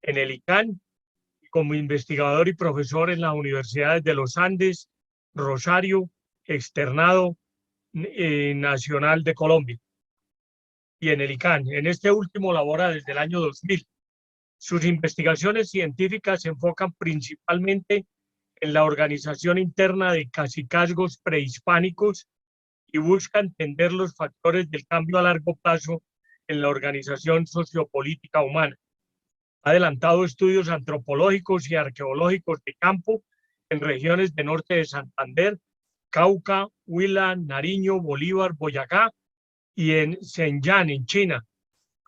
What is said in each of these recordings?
en el ICANN, como investigador y profesor en las universidades de los Andes, Rosario, Externado Nacional de Colombia y en el ICANN. En este último labora desde el año 2000. Sus investigaciones científicas se enfocan principalmente en la organización interna de cacicazgos prehispánicos y busca entender los factores del cambio a largo plazo en la organización sociopolítica humana. Ha adelantado estudios antropológicos y arqueológicos de campo en regiones de norte de Santander, Cauca, Huila, Nariño, Bolívar, Boyacá y en Shenyang, en China.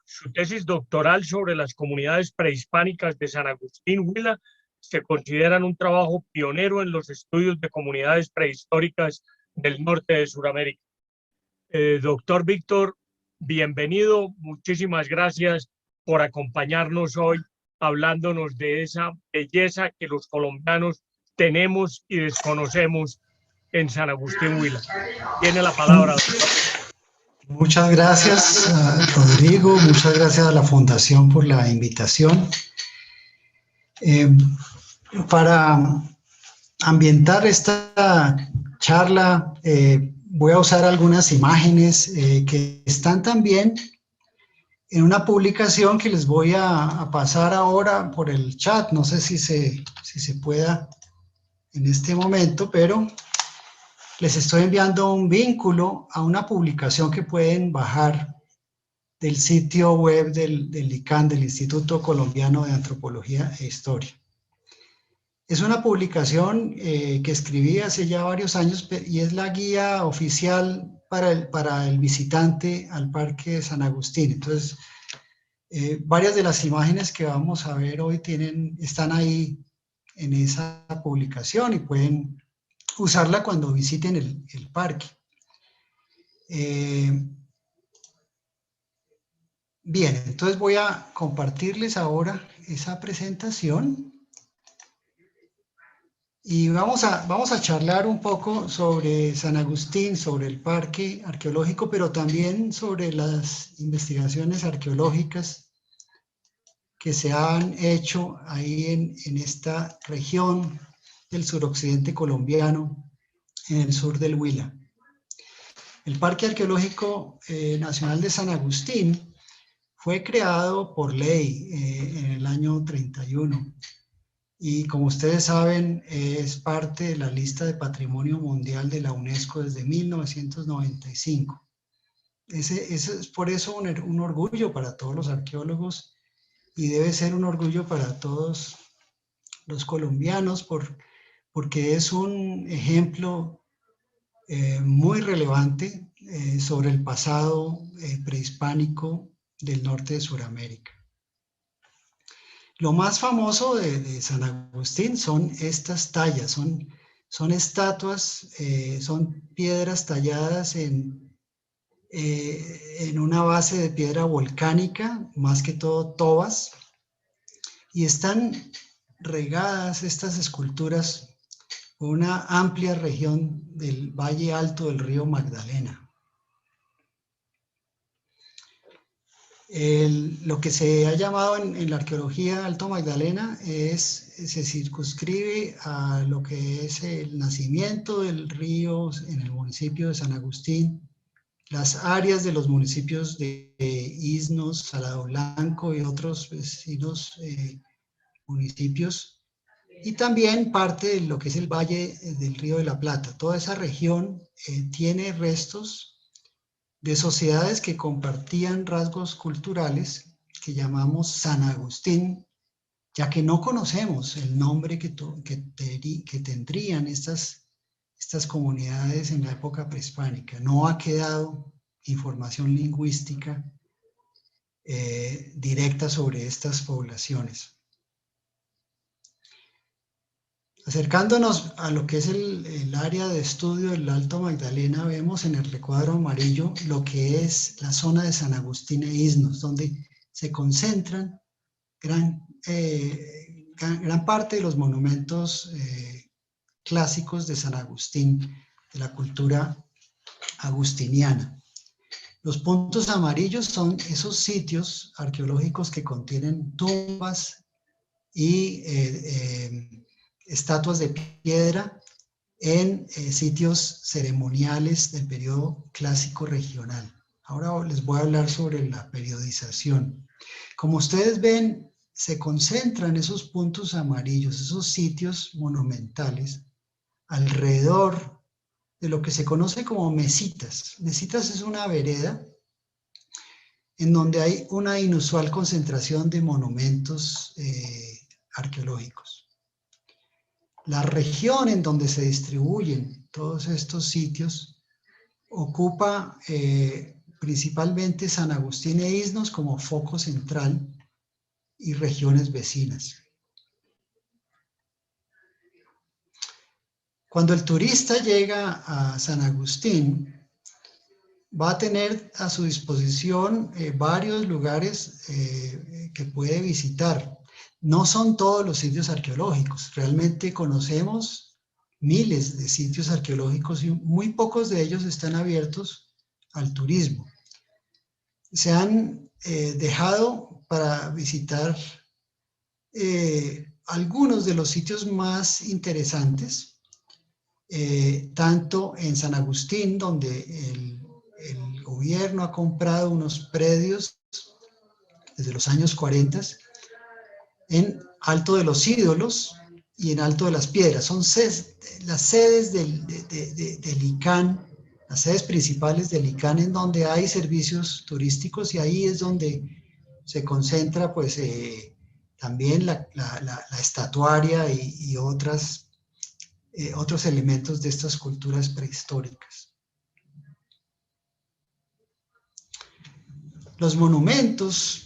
Su tesis doctoral sobre las comunidades prehispánicas de San Agustín, Huila, se consideran un trabajo pionero en los estudios de comunidades prehistóricas del norte de Sudamérica. Doctor Víctor, bienvenido, muchísimas gracias por acompañarnos hoy, hablándonos de esa belleza que los colombianos tenemos y desconocemos en San Agustín, Huila. Tiene la palabra, doctor. Muchas gracias, Rodrigo, muchas gracias a la Fundación por la invitación. Para ambientar esta charla, voy a usar algunas imágenes que están también en una publicación que les voy a pasar ahora por el chat. No sé si se pueda en este momento, pero les estoy enviando un vínculo a una publicación que pueden bajar del sitio web del ICANN, del Instituto Colombiano de Antropología e Historia. Es una publicación que escribí hace ya varios años y es la guía oficial para el visitante al Parque de San Agustín. Entonces, varias de las imágenes que vamos a ver hoy están ahí en esa publicación y pueden usarla cuando visiten el parque. Bien, entonces voy a compartirles ahora esa presentación y vamos a charlar un poco sobre San Agustín, sobre el parque arqueológico, pero también sobre las investigaciones arqueológicas que se han hecho ahí en esta región del suroccidente colombiano, en el sur del Huila. El Parque Arqueológico Nacional de San Agustín fue creado por ley en el año 31 y, como ustedes saben, es parte de la lista de Patrimonio Mundial de la UNESCO desde 1995. Es por eso un orgullo para todos los arqueólogos y debe ser un orgullo para todos los colombianos porque es un ejemplo muy relevante sobre el pasado prehispánico del norte de Sudamérica. Lo más famoso de San Agustín son estas tallas, son estatuas, son piedras talladas en una base de piedra volcánica, más que todo tobas, y están regadas estas esculturas por una amplia región del Valle Alto del río Magdalena. Lo que se ha llamado en la arqueología Alto Magdalena se circunscribe a lo que es el nacimiento del río en el municipio de San Agustín, las áreas de los municipios de Iznos, Salado Blanco y otros vecinos municipios, y también parte de lo que es el Valle del Río de la Plata. Toda esa región tiene restos de sociedades que compartían rasgos culturales que llamamos San Agustín, ya que no conocemos el nombre que tendrían estas comunidades en la época prehispánica. No ha quedado información lingüística directa sobre estas poblaciones. Acercándonos a lo que es el área de estudio del Alto Magdalena, vemos en el recuadro amarillo lo que es la zona de San Agustín e Iznos, donde se concentran gran parte de los monumentos clásicos de San Agustín, de la cultura agustiniana. Los puntos amarillos son esos sitios arqueológicos que contienen tumbas y estatuas de piedra en sitios ceremoniales del periodo clásico regional. Ahora les voy a hablar sobre la periodización. Como ustedes ven, se concentran esos puntos amarillos, esos sitios monumentales, alrededor de lo que se conoce como mesitas. Mesitas es una vereda en donde hay una inusual concentración de monumentos arqueológicos. La región en donde se distribuyen todos estos sitios ocupa principalmente San Agustín e Iznos como foco central y regiones vecinas. Cuando el turista llega a San Agustín, va a tener a su disposición varios lugares que puede visitar. No son todos los sitios arqueológicos, realmente conocemos miles de sitios arqueológicos y muy pocos de ellos están abiertos al turismo. Se han dejado para visitar algunos de los sitios más interesantes, tanto en San Agustín, donde el gobierno ha comprado unos predios desde los años 40 en Alto de los Ídolos y en Alto de las Piedras. Son las sedes del ICANN, las sedes principales del ICANN, en donde hay servicios turísticos, y ahí es donde se concentra pues también la estatuaria y otros elementos de estas culturas prehistóricas. Los monumentos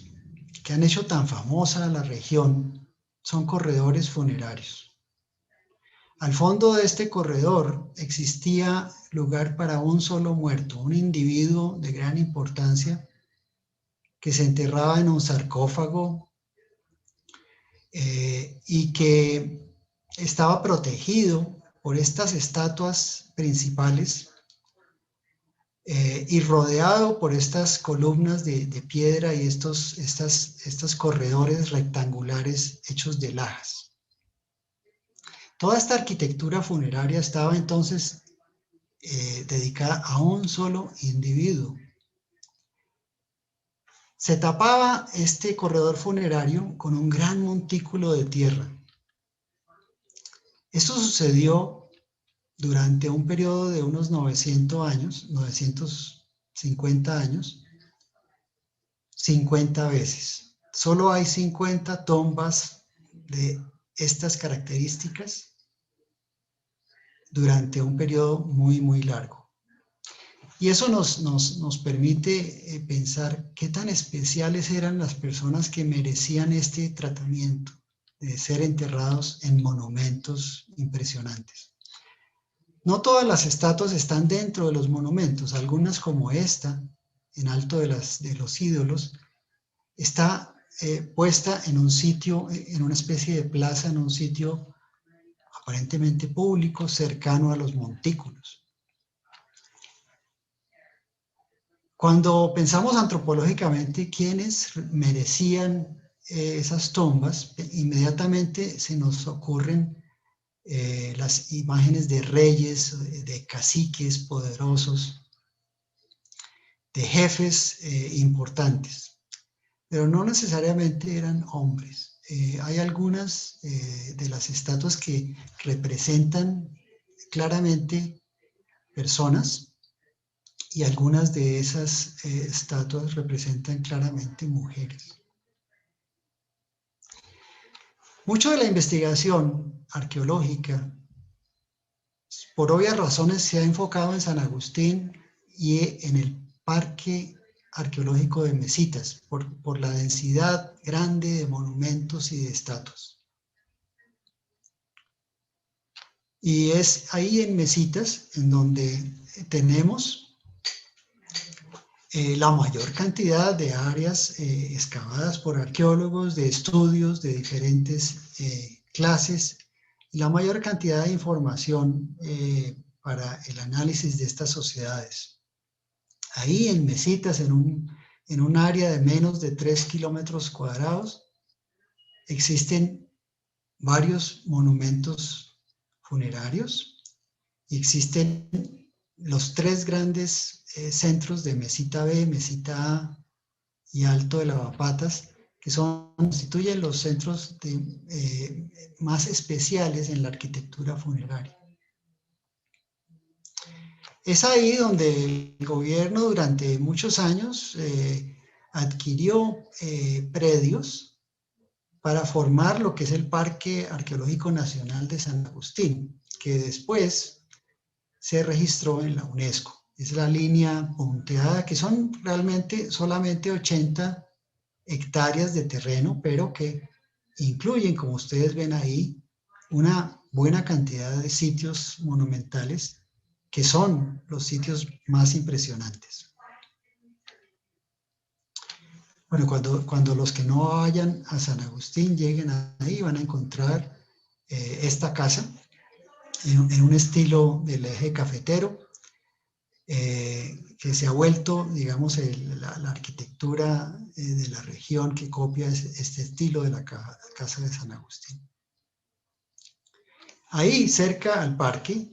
que han hecho tan famosa la región son corredores funerarios. Al fondo de este corredor existía lugar para un solo muerto, un individuo de gran importancia que se enterraba en un sarcófago y que estaba protegido por estas estatuas principales y rodeado por estas columnas de piedra y estos corredores rectangulares hechos de lajas. Toda esta arquitectura funeraria estaba entonces dedicada a un solo individuo. Se tapaba este corredor funerario con un gran montículo de tierra. Esto sucedió durante un periodo de unos 950 años, 50 veces. Solo hay 50 tumbas de estas características durante un periodo muy, muy largo. Y eso nos permite pensar qué tan especiales eran las personas que merecían este tratamiento de ser enterrados en monumentos impresionantes. No todas las estatuas están dentro de los monumentos, algunas como esta, en Alto de los Ídolos, está puesta en un sitio, en una especie de plaza, en un sitio aparentemente público, cercano a los montículos. Cuando pensamos antropológicamente quiénes merecían esas tumbas, inmediatamente se nos ocurren las imágenes de reyes, de caciques poderosos, de jefes importantes, pero no necesariamente eran hombres. Hay algunas de las estatuas que representan claramente personas, y algunas de esas estatuas representan claramente mujeres. Mucho de la investigación arqueológica, por obvias razones, se ha enfocado en San Agustín y en el Parque Arqueológico de Mesitas, por la densidad grande de monumentos y de estatuas. Y es ahí en Mesitas en donde tenemos la mayor cantidad de áreas excavadas por arqueólogos, de estudios de diferentes clases, y la mayor cantidad de información para el análisis de estas sociedades. Ahí en Mesitas, en un área de menos de 3 kilómetros cuadrados, existen varios monumentos funerarios y existen los tres grandes centros de Mesita B, Mesita A y Alto de Lavapatas, que constituyen los centros más especiales en la arquitectura funeraria. Es ahí donde el gobierno durante muchos años adquirió predios para formar lo que es el Parque Arqueológico Nacional de San Agustín, que después se registró en la UNESCO. Es la línea punteada, que son realmente solamente 80 hectáreas de terreno, pero que incluyen, como ustedes ven ahí, una buena cantidad de sitios monumentales que son los sitios más impresionantes. Bueno, cuando los que no vayan a San Agustín lleguen ahí, van a encontrar esta casa en un estilo del eje cafetero, que se ha vuelto, digamos, la arquitectura de la región que copia este estilo de la casa de San Agustín. Ahí, cerca al parque,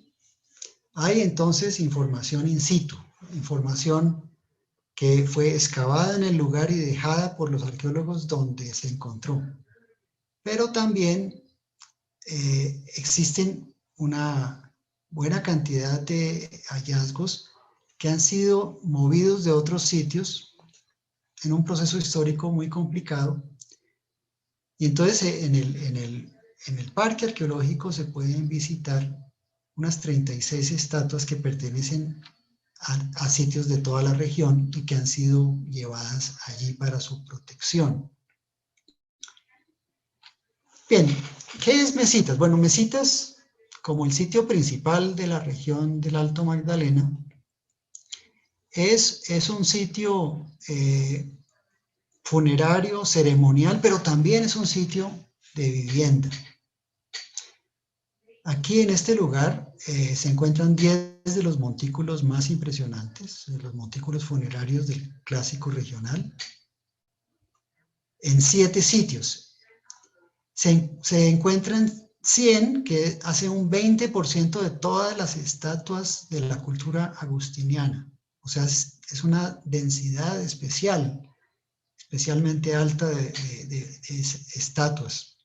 hay entonces información in situ, información que fue excavada en el lugar y dejada por los arqueólogos donde se encontró. Pero también existen una buena cantidad de hallazgos que han sido movidos de otros sitios en un proceso histórico muy complicado. Y entonces en el parque arqueológico se pueden visitar unas 36 estatuas que pertenecen a sitios de toda la región y que han sido llevadas allí para su protección. Bien, ¿qué es Mesitas? Bueno, Mesitas, como el sitio principal de la región del Alto Magdalena, es un sitio funerario, ceremonial, pero también es un sitio de vivienda. Aquí en este lugar se encuentran 10 de los montículos más impresionantes, de los montículos funerarios del clásico regional, en 7 sitios. Se encuentran 100, que hace un 20% de todas las estatuas de la cultura agustiniana. O sea, es una densidad especialmente alta de estatuas.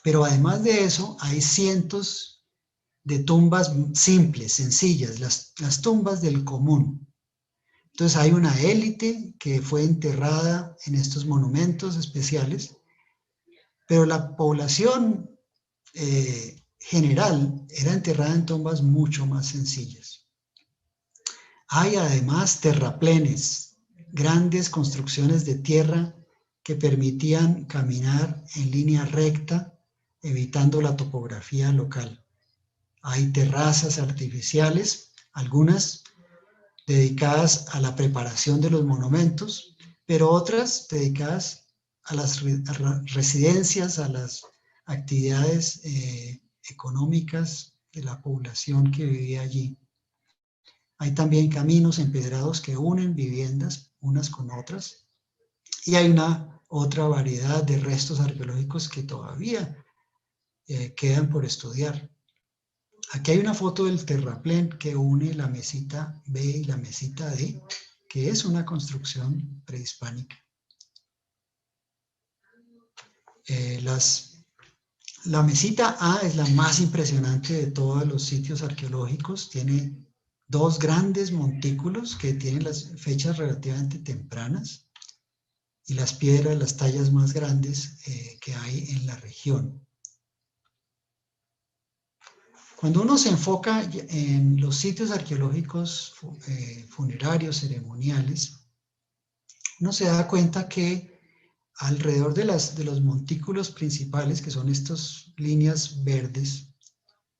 Pero además de eso, hay cientos de tumbas simples, sencillas, las tumbas del común. Entonces hay una élite que fue enterrada en estos monumentos especiales, pero la población general era enterrada en tumbas mucho más sencillas. Hay además terraplenes, grandes construcciones de tierra que permitían caminar en línea recta, evitando la topografía local. Hay terrazas artificiales, algunas dedicadas a la preparación de los monumentos, pero otras dedicadas a las residencias, a las actividades económicas de la población que vivía allí. Hay también caminos empedrados que unen viviendas unas con otras, y hay una otra variedad de restos arqueológicos que todavía quedan por estudiar. Aquí hay una foto del terraplén que une la mesita B y la mesita D, que es una construcción prehispánica. La mesita A es la más impresionante de todos los sitios arqueológicos. Tiene 2 grandes montículos que tienen las fechas relativamente tempranas y las piedras, las tallas más grandes que hay en la región. Cuando uno se enfoca en los sitios arqueológicos funerarios, ceremoniales, uno se da cuenta que alrededor de los montículos principales, que son estas líneas verdes,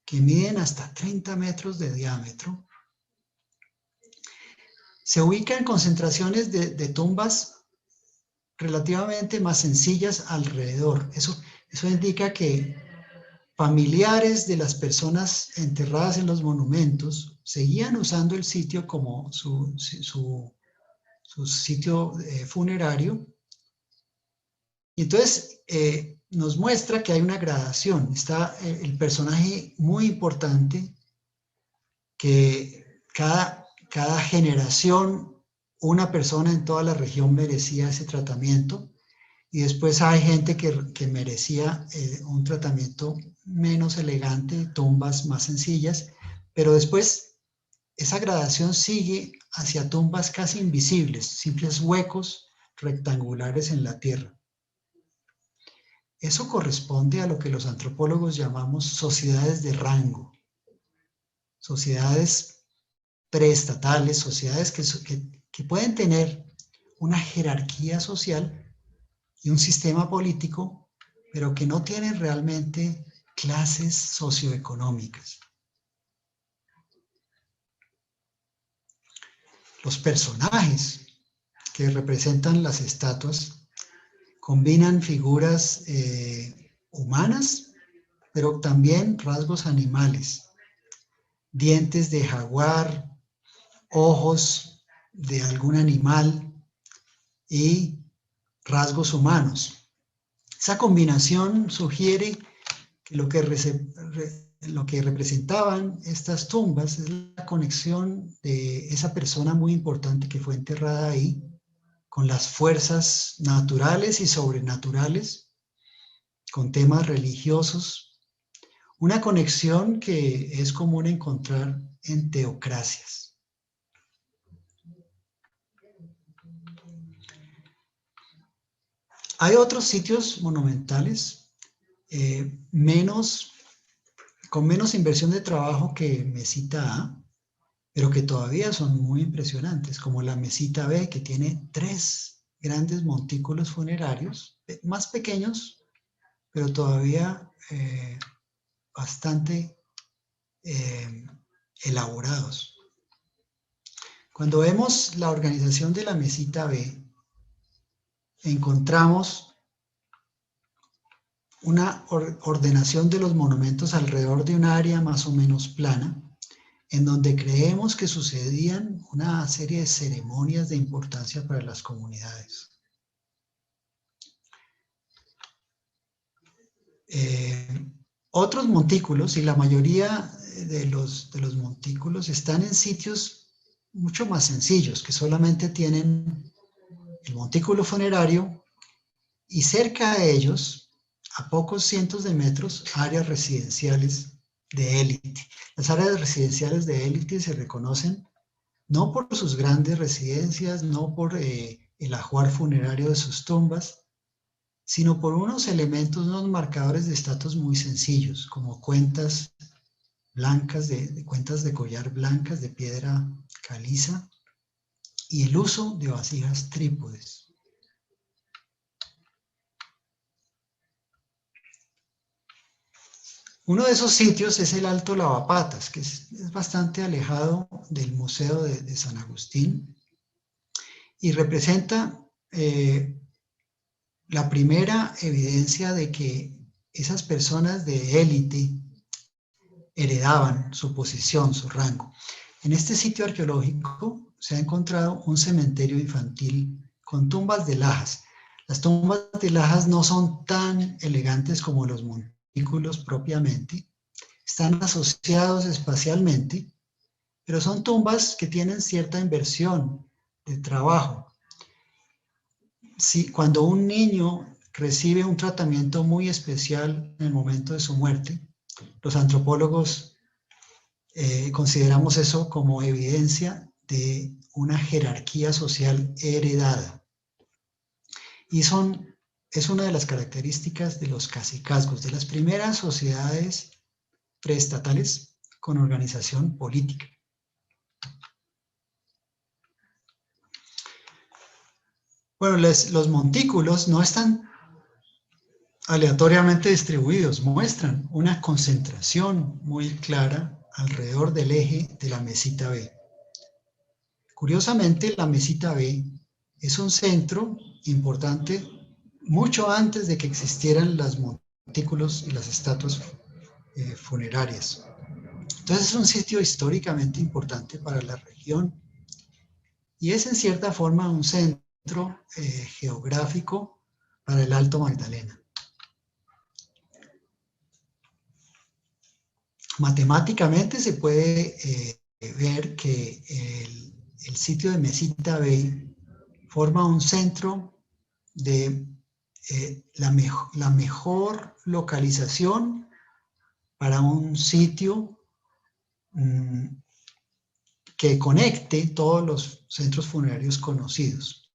que miden hasta 30 metros de diámetro, se ubican concentraciones de tumbas relativamente más sencillas alrededor. Eso indica que familiares de las personas enterradas en los monumentos seguían usando el sitio como su sitio funerario. Y entonces nos muestra que hay una gradación. Está el personaje muy importante que cada generación, una persona en toda la región merecía ese tratamiento, y después hay gente que merecía un tratamiento menos elegante, tumbas más sencillas, pero después esa gradación sigue hacia tumbas casi invisibles, simples huecos rectangulares en la tierra. Eso corresponde a lo que los antropólogos llamamos sociedades de rango, sociedades preestatales, sociedades que pueden tener una jerarquía social y un sistema político, pero que no tienen realmente clases socioeconómicas. Los personajes que representan las estatuas combinan figuras humanas, pero también rasgos animales, dientes de jaguar, ojos de algún animal y rasgos humanos. Esa combinación sugiere que lo que representaban estas tumbas es la conexión de esa persona muy importante que fue enterrada ahí con las fuerzas naturales y sobrenaturales, con temas religiosos, una conexión que es común encontrar en teocracias. Hay otros sitios monumentales con menos inversión de trabajo que Mesita A, pero que todavía son muy impresionantes, como la Mesita B, que tiene 3 grandes montículos funerarios, más pequeños, pero todavía bastante elaborados. Cuando vemos la organización de la Mesita B, encontramos una ordenación de los monumentos alrededor de un área más o menos plana, en donde creemos que sucedían una serie de ceremonias de importancia para las comunidades. Otros montículos, y la mayoría de los montículos están en sitios mucho más sencillos, que solamente tienen el montículo funerario y cerca de ellos, a pocos cientos de metros, áreas residenciales de élite. Las áreas residenciales de élite se reconocen no por sus grandes residencias, no por el ajuar funerario de sus tumbas, sino por unos elementos, unos marcadores de estatus muy sencillos, como cuentas blancas, cuentas de collar blancas de piedra caliza y el uso de vasijas trípodes. Uno de esos sitios es el Alto Lavapatas, que es bastante alejado del Museo de San Agustín y representa la primera evidencia de que esas personas de élite heredaban su posición, su rango. En este sitio arqueológico se ha encontrado un cementerio infantil con tumbas de lajas. Las tumbas de lajas no son tan elegantes como los montículos propiamente, están asociados espacialmente, pero son tumbas que tienen cierta inversión de trabajo. Cuando un niño recibe un tratamiento muy especial en el momento de su muerte, los antropólogos consideramos eso como evidencia de una jerarquía social heredada. Y es una de las características de los cacicazgos, de las primeras sociedades preestatales con organización política. Bueno, los montículos no están aleatoriamente distribuidos, muestran una concentración muy clara alrededor del eje de la Mesita B. Curiosamente, la Mesita B es un centro importante mucho antes de que existieran los montículos y las estatuas funerarias. Entonces es un sitio históricamente importante para la región y es en cierta forma un centro geográfico para el Alto Magdalena. Matemáticamente se puede ver que el sitio de Mesita Bay forma un centro de la mejor localización para un sitio que conecte todos los centros funerarios conocidos.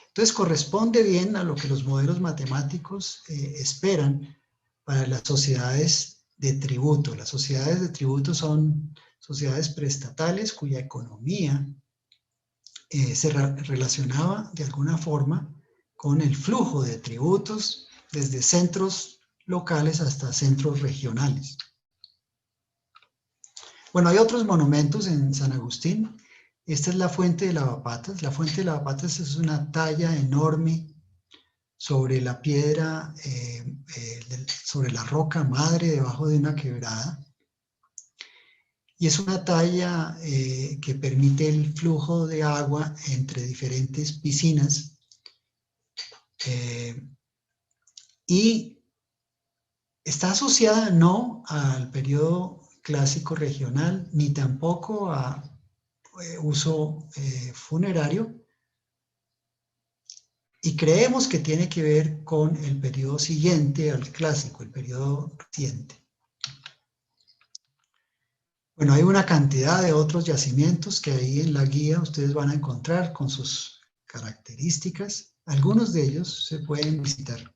Entonces corresponde bien a lo que los modelos matemáticos esperan para las sociedades de tributo. Las sociedades de tributo son sociedades preestatales cuya economía se relacionaba de alguna forma con el flujo de tributos desde centros locales hasta centros regionales. Bueno, hay otros monumentos en San Agustín. Esta es la Fuente de Lavapatas. La Fuente de Lavapatas es una talla enorme sobre la piedra, sobre la roca madre debajo de una quebrada. Y es una talla que permite el flujo de agua entre diferentes piscinas. Y está asociada no al periodo clásico regional, ni tampoco a uso funerario, y creemos que tiene que ver con el periodo siguiente al clásico, el periodo reciente. Bueno, hay una cantidad de otros yacimientos que ahí en la guía ustedes van a encontrar con sus características. Algunos de ellos se pueden visitar.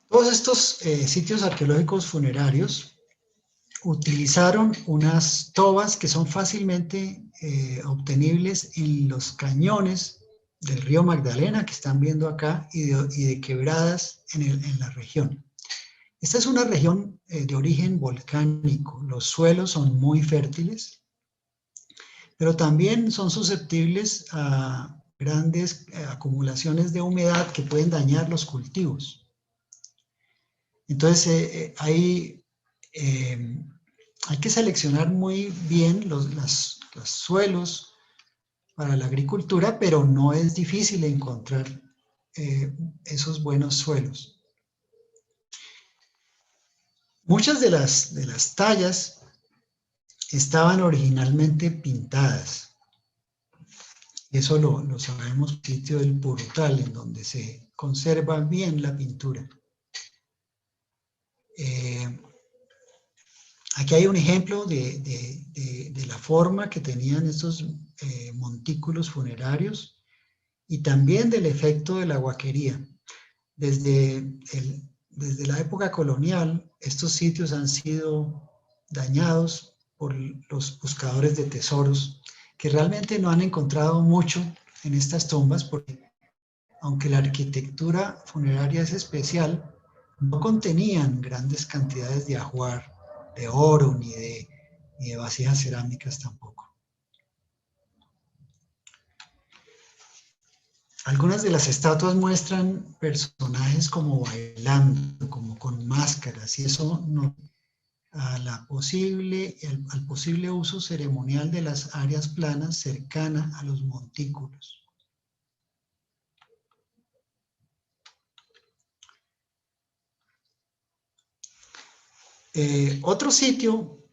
Todos estos sitios arqueológicos funerarios utilizaron unas tobas que son fácilmente obtenibles en los cañones del río Magdalena, que están viendo acá, y de quebradas en la región. Esta es una región de origen volcánico. Los suelos son muy fértiles, pero también son susceptibles a grandes acumulaciones de humedad que pueden dañar los cultivos. Entonces, hay que seleccionar muy bien los suelos para la agricultura, pero no es difícil encontrar esos buenos suelos. Muchas de las tallas estaban originalmente pintadas. Eso lo sabemos en el sitio del Purrutal, en donde se conserva bien la pintura. Aquí hay un ejemplo de la forma que tenían estos montículos funerarios y también del efecto de la huaquería. Desde la época colonial, estos sitios han sido dañados por los buscadores de tesoros, que realmente no han encontrado mucho en estas tumbas, porque aunque la arquitectura funeraria es especial, no contenían grandes cantidades de ajuar, de oro, ni de vasijas cerámicas tampoco. Algunas de las estatuas muestran personajes como bailando, como con máscaras, y eso no, al posible uso ceremonial de las áreas planas cercanas a los montículos. Otro sitio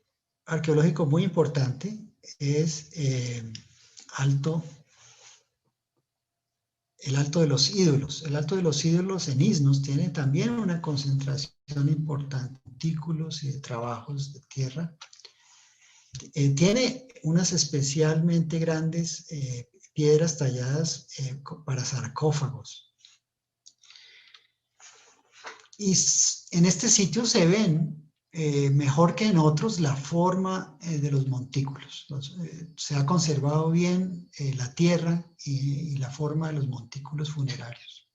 arqueológico muy importante es el Alto de los Ídolos. El Alto de los Ídolos en Isnos tiene también una concentración importante de montículos y de trabajos de tierra. Tiene unas especialmente grandes piedras talladas para sarcófagos. Y en este sitio se ven mejor que en otros la forma de los montículos. Se ha conservado bien la tierra y la forma de los montículos funerarios.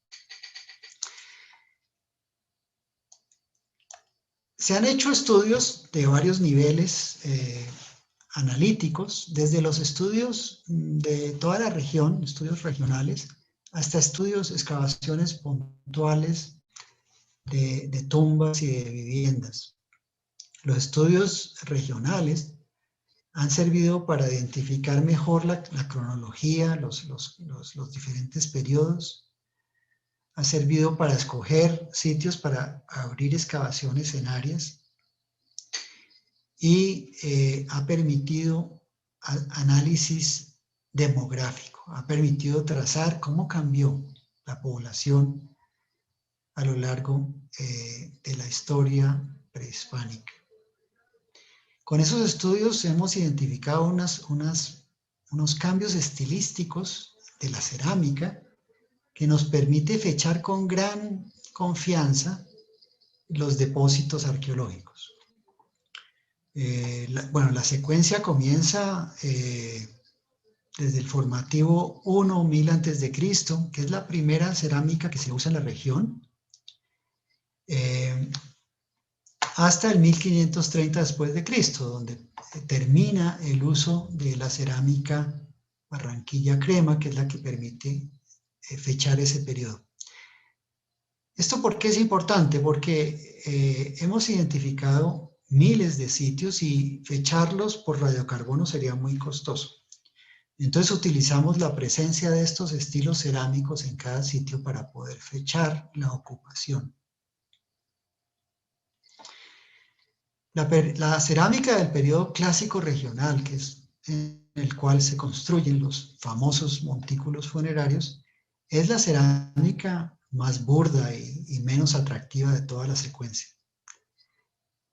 Se han hecho estudios de varios niveles analíticos, desde los estudios de toda la región, estudios regionales, hasta excavaciones puntuales de tumbas y de viviendas. Los estudios regionales han servido para identificar mejor la cronología, los diferentes periodos, ha servido para escoger sitios para abrir excavaciones en áreas y ha permitido análisis demográfico, ha permitido trazar cómo cambió la población a lo largo de la historia prehispánica. Con esos estudios hemos identificado unos cambios estilísticos de la cerámica que nos permite fechar con gran confianza los depósitos arqueológicos. La secuencia comienza desde el formativo 1000 a.C., que es la primera cerámica que se usa en la región, hasta el 1530 después de Cristo, donde termina el uso de la cerámica Barranquilla Crema, que es la que permite fechar ese periodo. ¿Esto por qué es importante? Porque hemos identificado miles de sitios y fecharlos por radiocarbono sería muy costoso. Entonces utilizamos la presencia de estos estilos cerámicos en cada sitio para poder fechar la ocupación. La cerámica del periodo clásico regional, que es en el cual se construyen los famosos montículos funerarios, es la cerámica más burda y menos atractiva de toda la secuencia.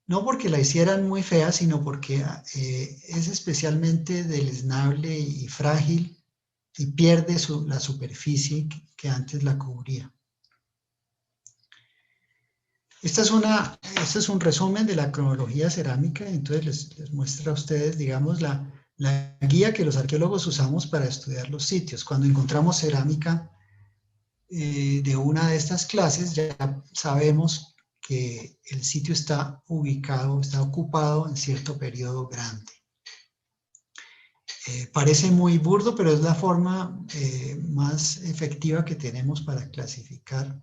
No porque la hicieran muy fea, sino porque es especialmente deleznable y frágil y pierde la superficie que antes la cubría. Este es un resumen de la cronología cerámica, entonces les muestra a ustedes, digamos, la guía que los arqueólogos usamos para estudiar los sitios. Cuando encontramos cerámica de una de estas clases, ya sabemos que el sitio está ubicado, está ocupado en cierto periodo grande. Parece muy burdo, pero es la forma más efectiva que tenemos para clasificar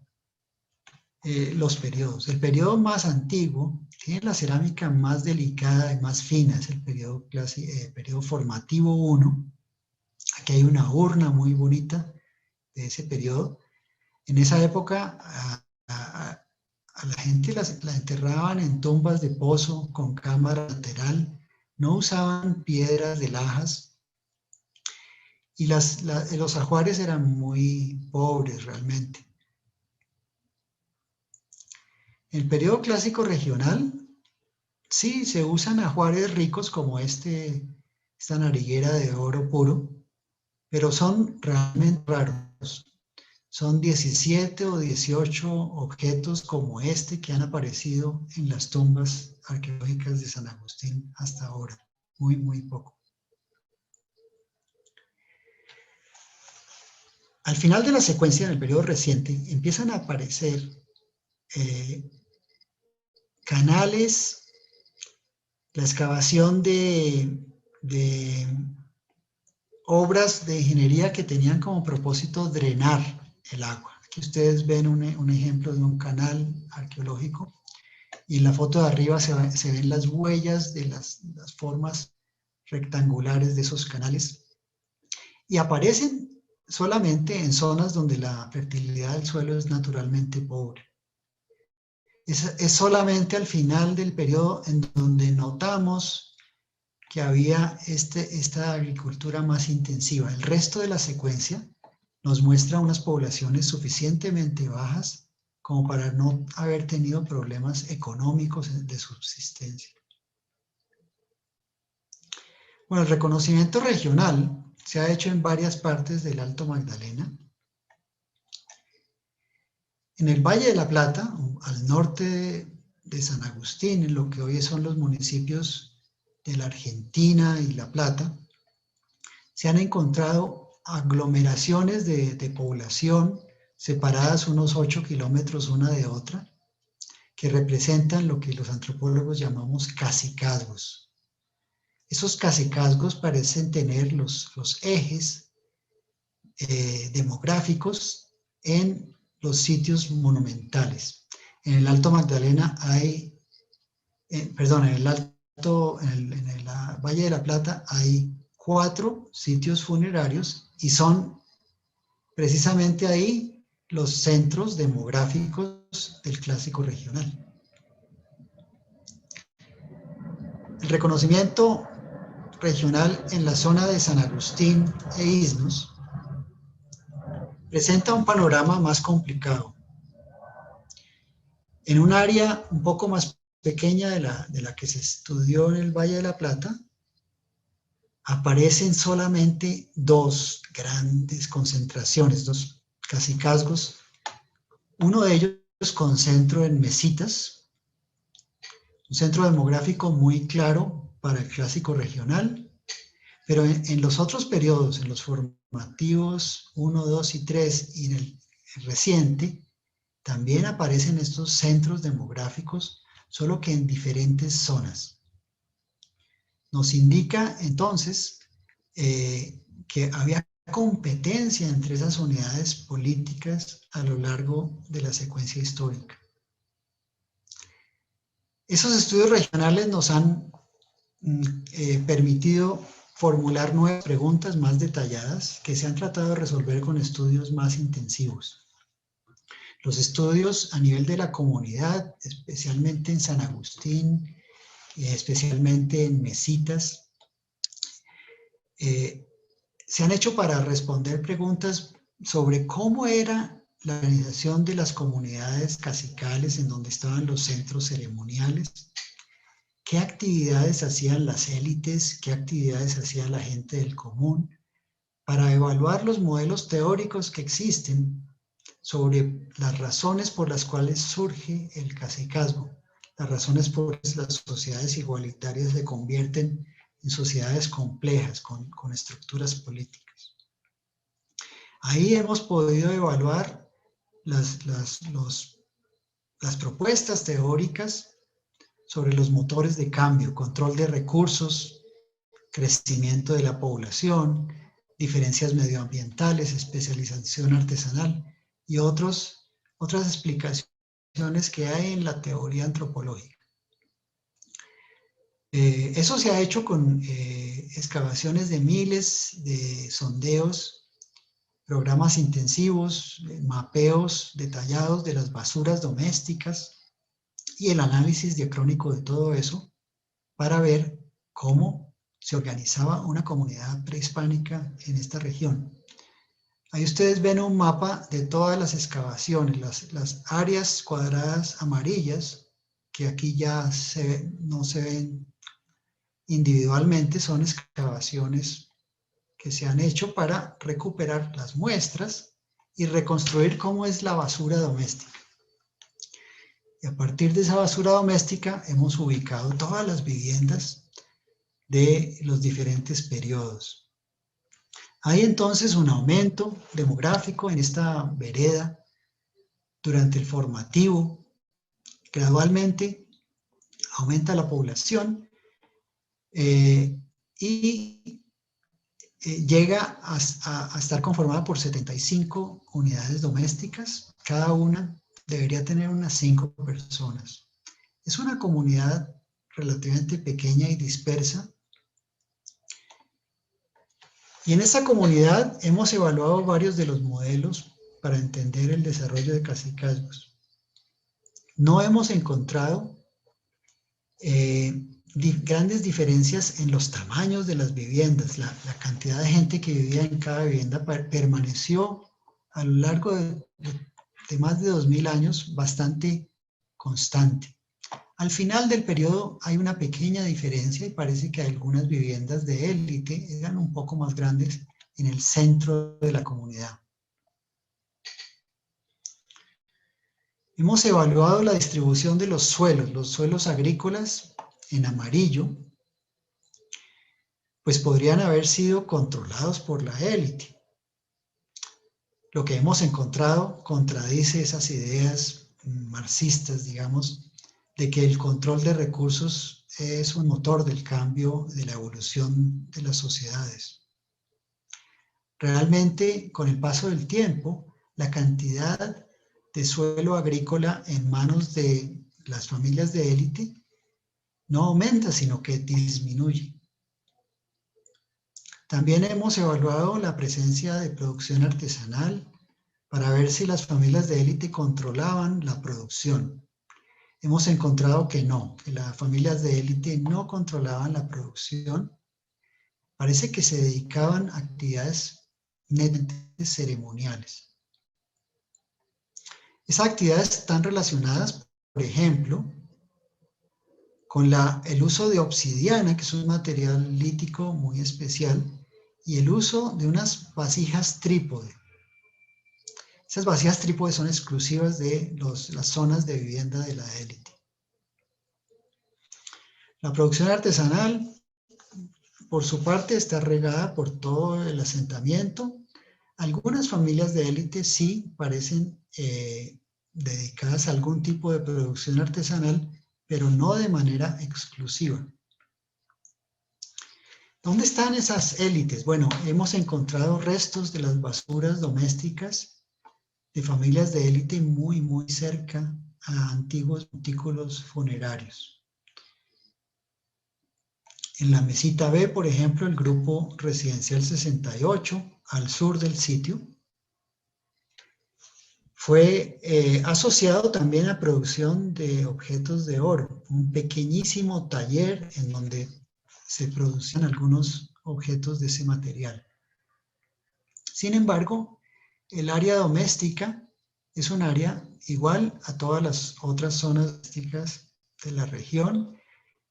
los periodos. El periodo más antiguo tiene la cerámica más delicada y más fina, es el periodo formativo 1. Aquí hay una urna muy bonita de ese periodo. En esa época a la gente la enterraban en tumbas de pozo con cámara lateral, no usaban piedras de lajas y los ajuares eran muy pobres realmente. En el periodo clásico regional, sí, se usan ajuares ricos como esta nariguera de oro puro, pero son realmente raros. Son 17 o 18 objetos como este que han aparecido en las tumbas arqueológicas de San Agustín hasta ahora. Muy, muy poco. Al final de la secuencia, en el periodo reciente, empiezan a aparecer canales, la excavación de obras de ingeniería que tenían como propósito drenar el agua. Aquí ustedes ven un ejemplo de un canal arqueológico y en la foto de arriba se ven las huellas de las formas rectangulares de esos canales y aparecen solamente en zonas donde la fertilidad del suelo es naturalmente pobre. Es solamente al final del periodo en donde notamos que había esta agricultura más intensiva. El resto de la secuencia nos muestra unas poblaciones suficientemente bajas como para no haber tenido problemas económicos de subsistencia. Bueno, el reconocimiento regional se ha hecho en varias partes del Alto Magdalena. En el Valle de la Plata, al norte de San Agustín, en lo que hoy son los municipios de la Argentina y La Plata, se han encontrado aglomeraciones de población separadas unos 8 kilómetros una de otra, que representan lo que los antropólogos llamamos cacicazgos. Esos cacicazgos parecen tener los ejes demográficos en los sitios monumentales. En el Alto Magdalena hay, en el Valle de la Plata hay 4 sitios funerarios y son precisamente ahí los centros demográficos del clásico regional. El reconocimiento regional en la zona de San Agustín e Isnos presenta un panorama más complicado. En un área un poco más pequeña de la que se estudió en el Valle de la Plata, aparecen solamente dos grandes concentraciones, dos cacicazgos, uno de ellos con centro en Mesitas, un centro demográfico muy claro para el clásico regional, pero en los otros periodos, en los formativos 1, 2 y 3 y en el reciente, también aparecen estos centros demográficos, solo que en diferentes zonas. Nos indica entonces que había competencia entre esas unidades políticas a lo largo de la secuencia histórica. Esos estudios regionales nos han permitido formular nuevas preguntas más detalladas que se han tratado de resolver con estudios más intensivos. Los estudios a nivel de la comunidad, especialmente en San Agustín, especialmente en Mesitas, se han hecho para responder preguntas sobre cómo era la organización de las comunidades cacicales en donde estaban los centros ceremoniales, qué actividades hacían las élites, qué actividades hacía la gente del común, para evaluar los modelos teóricos que existen sobre las razones por las cuales surge el cacicazgo, las razones por las que las sociedades igualitarias se convierten en sociedades complejas, con estructuras políticas. Ahí hemos podido evaluar las propuestas teóricas sobre los motores de cambio, control de recursos, crecimiento de la población, diferencias medioambientales, especialización artesanal y otras explicaciones que hay en la teoría antropológica. Eso se ha hecho con excavaciones de miles de sondeos, programas intensivos, mapeos detallados de las basuras domésticas y el análisis diacrónico de todo eso para ver cómo se organizaba una comunidad prehispánica en esta región. Ahí ustedes ven un mapa de todas las excavaciones, las áreas cuadradas amarillas, que aquí ya no se ven individualmente, son excavaciones que se han hecho para recuperar las muestras y reconstruir cómo es la basura doméstica. Y a partir de esa basura doméstica hemos ubicado todas las viviendas de los diferentes periodos. Hay entonces un aumento demográfico en esta vereda durante el formativo. Gradualmente aumenta la población y llega a estar conformada por 75 unidades domésticas. Cada una debería tener unas 5 personas. Es una comunidad relativamente pequeña y dispersa. Y en esta comunidad hemos evaluado varios de los modelos para entender el desarrollo de cacicazgos. No hemos encontrado grandes diferencias en los tamaños de las viviendas. La cantidad de gente que vivía en cada vivienda permaneció a lo largo de más de 2000 años bastante constante. Al final del periodo hay una pequeña diferencia y parece que algunas viviendas de élite eran un poco más grandes en el centro de la comunidad. Hemos evaluado la distribución de los suelos agrícolas en amarillo, pues podrían haber sido controlados por la élite. Lo que hemos encontrado contradice esas ideas marxistas, digamos, de que el control de recursos es un motor del cambio, de la evolución de las sociedades. Realmente, con el paso del tiempo, la cantidad de suelo agrícola en manos de las familias de élite no aumenta, sino que disminuye. También hemos evaluado la presencia de producción artesanal, para ver si las familias de élite controlaban la producción. Hemos encontrado que no, que las familias de élite no controlaban la producción. Parece que se dedicaban a actividades netamente ceremoniales. Esas actividades están relacionadas, por ejemplo, con el uso de obsidiana, que es un material lítico muy especial, y el uso de unas vasijas trípode. Esas vasijas trípode son exclusivas de las zonas de vivienda de la élite. La producción artesanal, por su parte, está regada por todo el asentamiento. Algunas familias de élite sí parecen dedicadas a algún tipo de producción artesanal, pero no de manera exclusiva. ¿Dónde están esas élites? Bueno, hemos encontrado restos de las basuras domésticas de familias de élite muy, muy cerca a antiguos montículos funerarios. En la mesita B, por ejemplo, el grupo residencial 68, al sur del sitio, fue asociado también a producción de objetos de oro, un pequeñísimo taller en donde se producían algunos objetos de ese material. Sin embargo, el área doméstica es un área igual a todas las otras zonas domésticas de la región.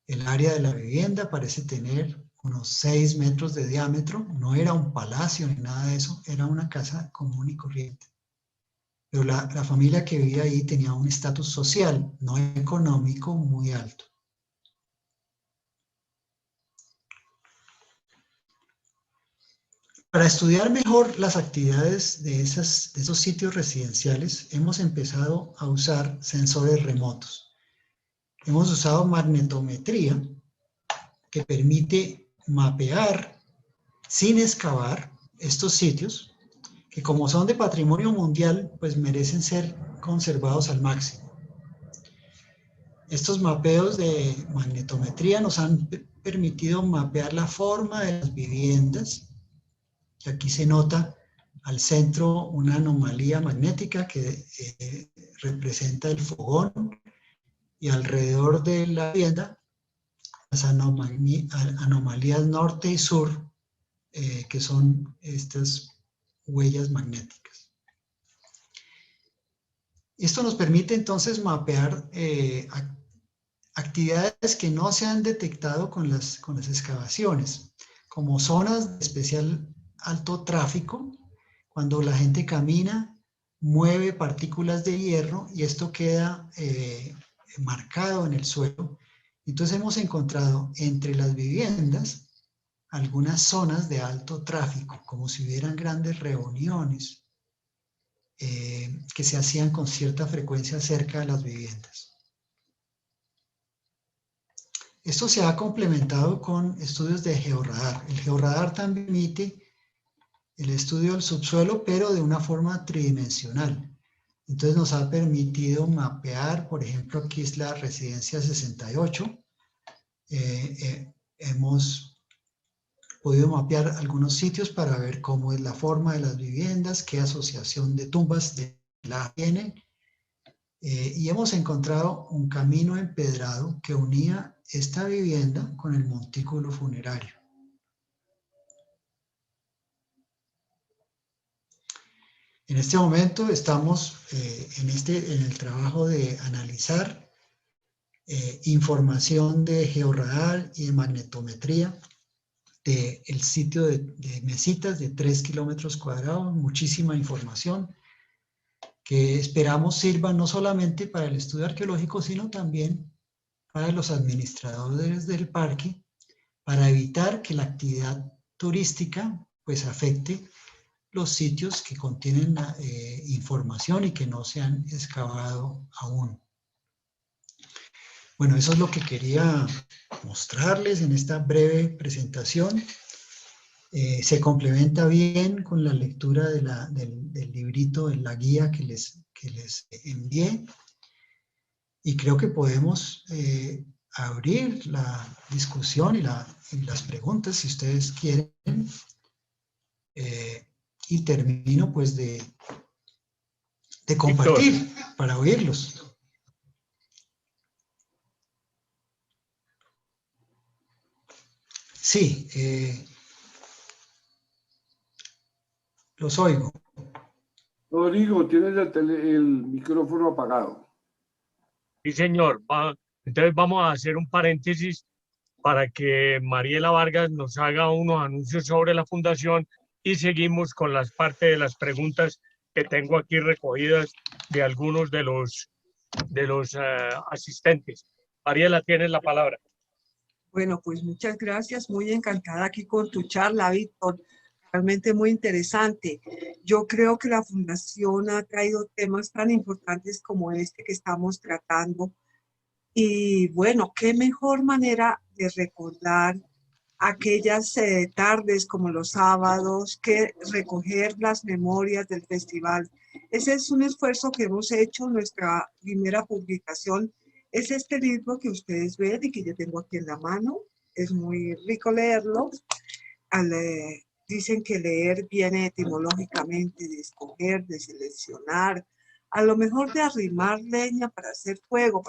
El área de la vivienda parece tener unos 6 metros de diámetro. No era un palacio ni nada de eso, era una casa común y corriente. Pero la familia que vivía ahí tenía un estatus social, no económico, muy alto. Para estudiar mejor las actividades de esos sitios residenciales, hemos empezado a usar sensores remotos. Hemos usado magnetometría, que permite mapear sin excavar estos sitios, que como son de patrimonio mundial, pues merecen ser conservados al máximo. Estos mapeos de magnetometría nos han permitido mapear la forma de las viviendas. Y aquí se nota al centro una anomalía magnética que representa el fogón, y alrededor de la vivienda las anomalías norte y sur, que son estas huellas magnéticas. Esto nos permite entonces mapear actividades que no se han detectado con las excavaciones, como zonas de especial alto tráfico, cuando la gente camina, mueve partículas de hierro y esto queda marcado en el suelo. Entonces hemos encontrado entre las viviendas algunas zonas de alto tráfico, como si hubieran grandes reuniones que se hacían con cierta frecuencia cerca de las viviendas. Esto se ha complementado con estudios de georradar. El georradar también permite el estudio del subsuelo, pero de una forma tridimensional. Entonces nos ha permitido mapear, por ejemplo, aquí es la residencia 68. Hemos podido mapear algunos sitios para ver cómo es la forma de las viviendas, qué asociación de tumbas la tienen. Y hemos encontrado un camino empedrado que unía esta vivienda con el montículo funerario. En este momento estamos en el trabajo de analizar información de georradar y de magnetometría del sitio de Mesitas de 3 kilómetros cuadrados, muchísima información que esperamos sirva no solamente para el estudio arqueológico, sino también para los administradores del parque, para evitar que la actividad turística pues afecte los sitios que contienen información y que no se han excavado aún. Bueno, eso es lo que quería mostrarles en esta breve presentación. Se complementa bien con la lectura del librito, de la guía que les envié. Y creo que podemos abrir la discusión y las preguntas, si ustedes quieren. Y termino pues de de compartir, para oírlos. Sí, los oigo. Rodrigo, tienes el micrófono apagado. Sí, señor. Entonces vamos a hacer un paréntesis para que Mariela Vargas nos haga unos anuncios sobre la fundación y seguimos con las partes de las preguntas que tengo aquí recogidas de algunos de los asistentes. Mariela, tienes la palabra. Bueno, pues muchas gracias. Muy encantada aquí con tu charla, Víctor. Realmente muy interesante. Yo creo que la Fundación ha traído temas tan importantes como este que estamos tratando. Y bueno, qué mejor manera de recordar aquellas tardes como los sábados, que recoger las memorias del festival. Ese es un esfuerzo que hemos hecho. Nuestra primera publicación es este libro que ustedes ven y que yo tengo aquí en la mano. Es muy rico leerlo. Dicen que leer viene etimológicamente de escoger, de seleccionar, a lo mejor de arrimar leña para hacer fuego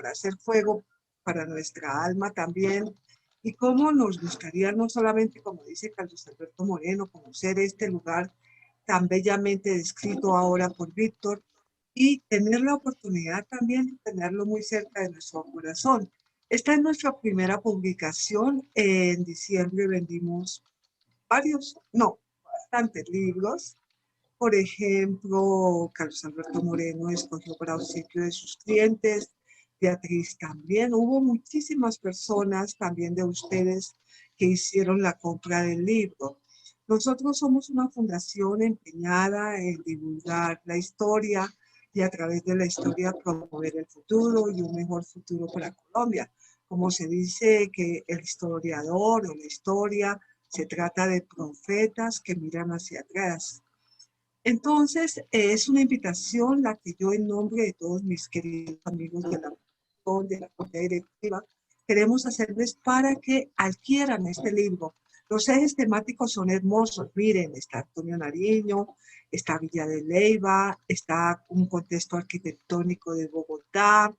para nuestra alma también. Y cómo nos gustaría, no solamente, como dice Carlos Alberto Moreno, conocer este lugar tan bellamente descrito ahora por Víctor, y tener la oportunidad también de tenerlo muy cerca de nuestro corazón. Esta es nuestra primera publicación. En diciembre vendimos bastantes libros. Por ejemplo, Carlos Alberto Moreno escogió para obsequio de sus clientes, Beatriz también. Hubo muchísimas personas también de ustedes que hicieron la compra del libro. Nosotros somos una fundación empeñada en divulgar la historia y a través de la historia promover el futuro y un mejor futuro para Colombia. Como se dice que el historiador o la historia se trata de profetas que miran hacia atrás. Entonces, es una invitación la que yo, en nombre de todos mis queridos amigos de la Junta Directiva, queremos hacerles para que adquieran este libro. Los ejes temáticos son hermosos. Miren, está Antonio Nariño, está Villa de Leyva, está un contexto arquitectónico de Bogotá,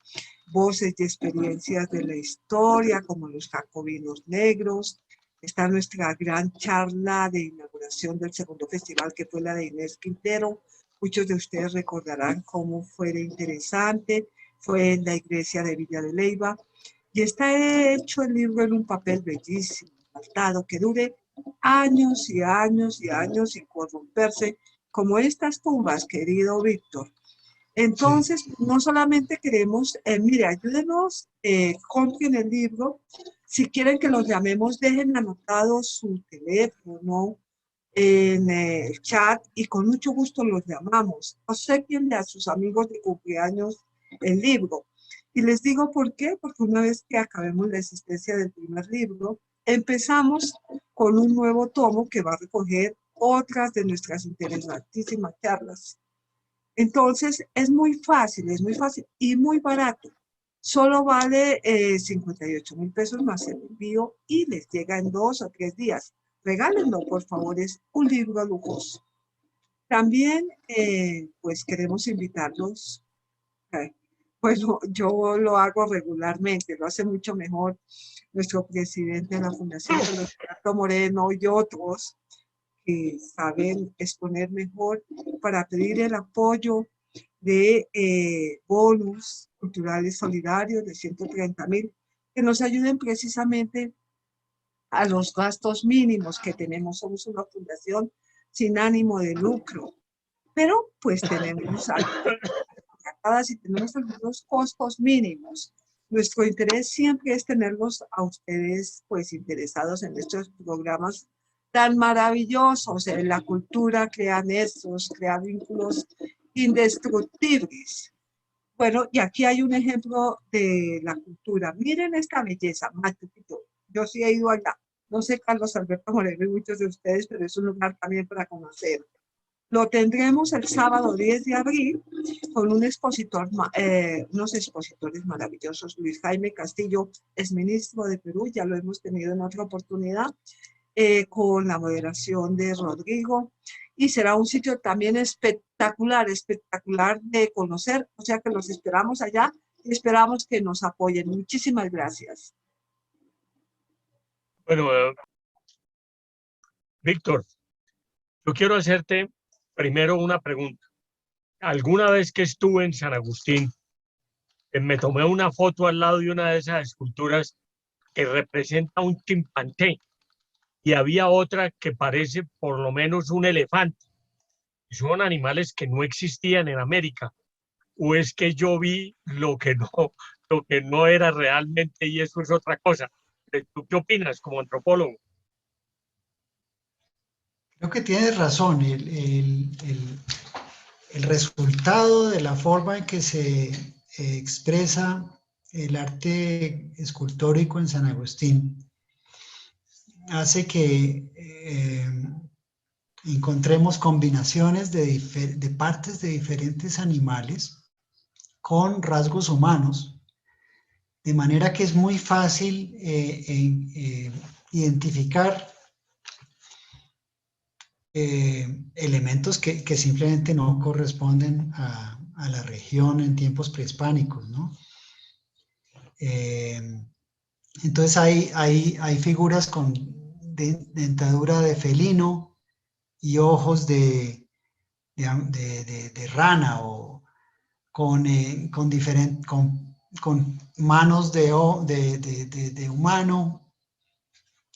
voces y experiencias de la historia, como los jacobinos negros. Está nuestra gran charla de inauguración del segundo festival, que fue la de Inés Quintero. Muchos de ustedes recordarán cómo fue de interesante. Fue en la iglesia de Villa de Leyva. Y está hecho el libro en un papel bellísimo, faltado, que dure años y años y años sin corromperse, como estas tumbas, querido Víctor. Entonces, no solamente queremos, mire, ayúdenos, compren el libro. Si quieren que los llamemos, dejen anotado su teléfono en el chat y con mucho gusto los llamamos. Obsequienle a sus amigos de cumpleaños el libro. Y les digo por qué, porque una vez que acabemos la existencia del primer libro, empezamos con un nuevo tomo que va a recoger otras de nuestras interesantísimas charlas. Entonces, es muy fácil y muy barato. Solo vale 58.000 pesos más el envío y les llega en 2 o 3 días. Regálenlo, por favor, es un libro lujoso. También, pues queremos invitarlos. Pues yo lo hago regularmente, lo hace mucho mejor nuestro presidente de la Fundación, Alberto Moreno, y otros que saben exponer mejor, para pedir el apoyo de bonos culturales solidarios de 130.000, que nos ayuden precisamente a los gastos mínimos que tenemos. Somos una fundación sin ánimo de lucro, pero pues tenemos y tenemos algunos costos mínimos. Nuestro interés siempre es tenerlos a ustedes pues interesados en estos programas tan maravillosos en la cultura, crean estos, crean vínculos indestructibles. Bueno, y aquí hay un ejemplo de la cultura. Miren esta belleza, Machu Picchu. Yo sí he ido allá. No sé, Carlos Alberto Moreno y muchos de ustedes, pero es un lugar también para conocer. Lo tendremos el sábado 10 de abril con un expositor, unos expositores maravillosos. Luis Jaime Castillo es ministro de Perú, ya lo hemos tenido en otra oportunidad, con la moderación de Rodrigo. y será un sitio también espectacular, espectacular de conocer. O sea que los esperamos allá y esperamos que nos apoyen. Muchísimas gracias. Bueno, Víctor, yo quiero hacerte primero una pregunta. Alguna vez que estuve en San Agustín, me tomé una foto al lado de una de esas esculturas que representa un chimpancé y había otra que parece por lo menos un elefante. Son animales que no existían en América. ¿O es que yo vi lo que no era realmente y eso es otra cosa? ¿Tú qué opinas como antropólogo? Creo que tienes razón. El resultado de la forma en que se expresa el arte escultórico en San Agustín hace que encontremos combinaciones de partes de diferentes animales con rasgos humanos, de manera que es muy fácil identificar elementos que simplemente no corresponden a la región en tiempos prehispánicos, ¿no? Entonces hay figuras con dentadura de felino y ojos de rana, o con manos de humano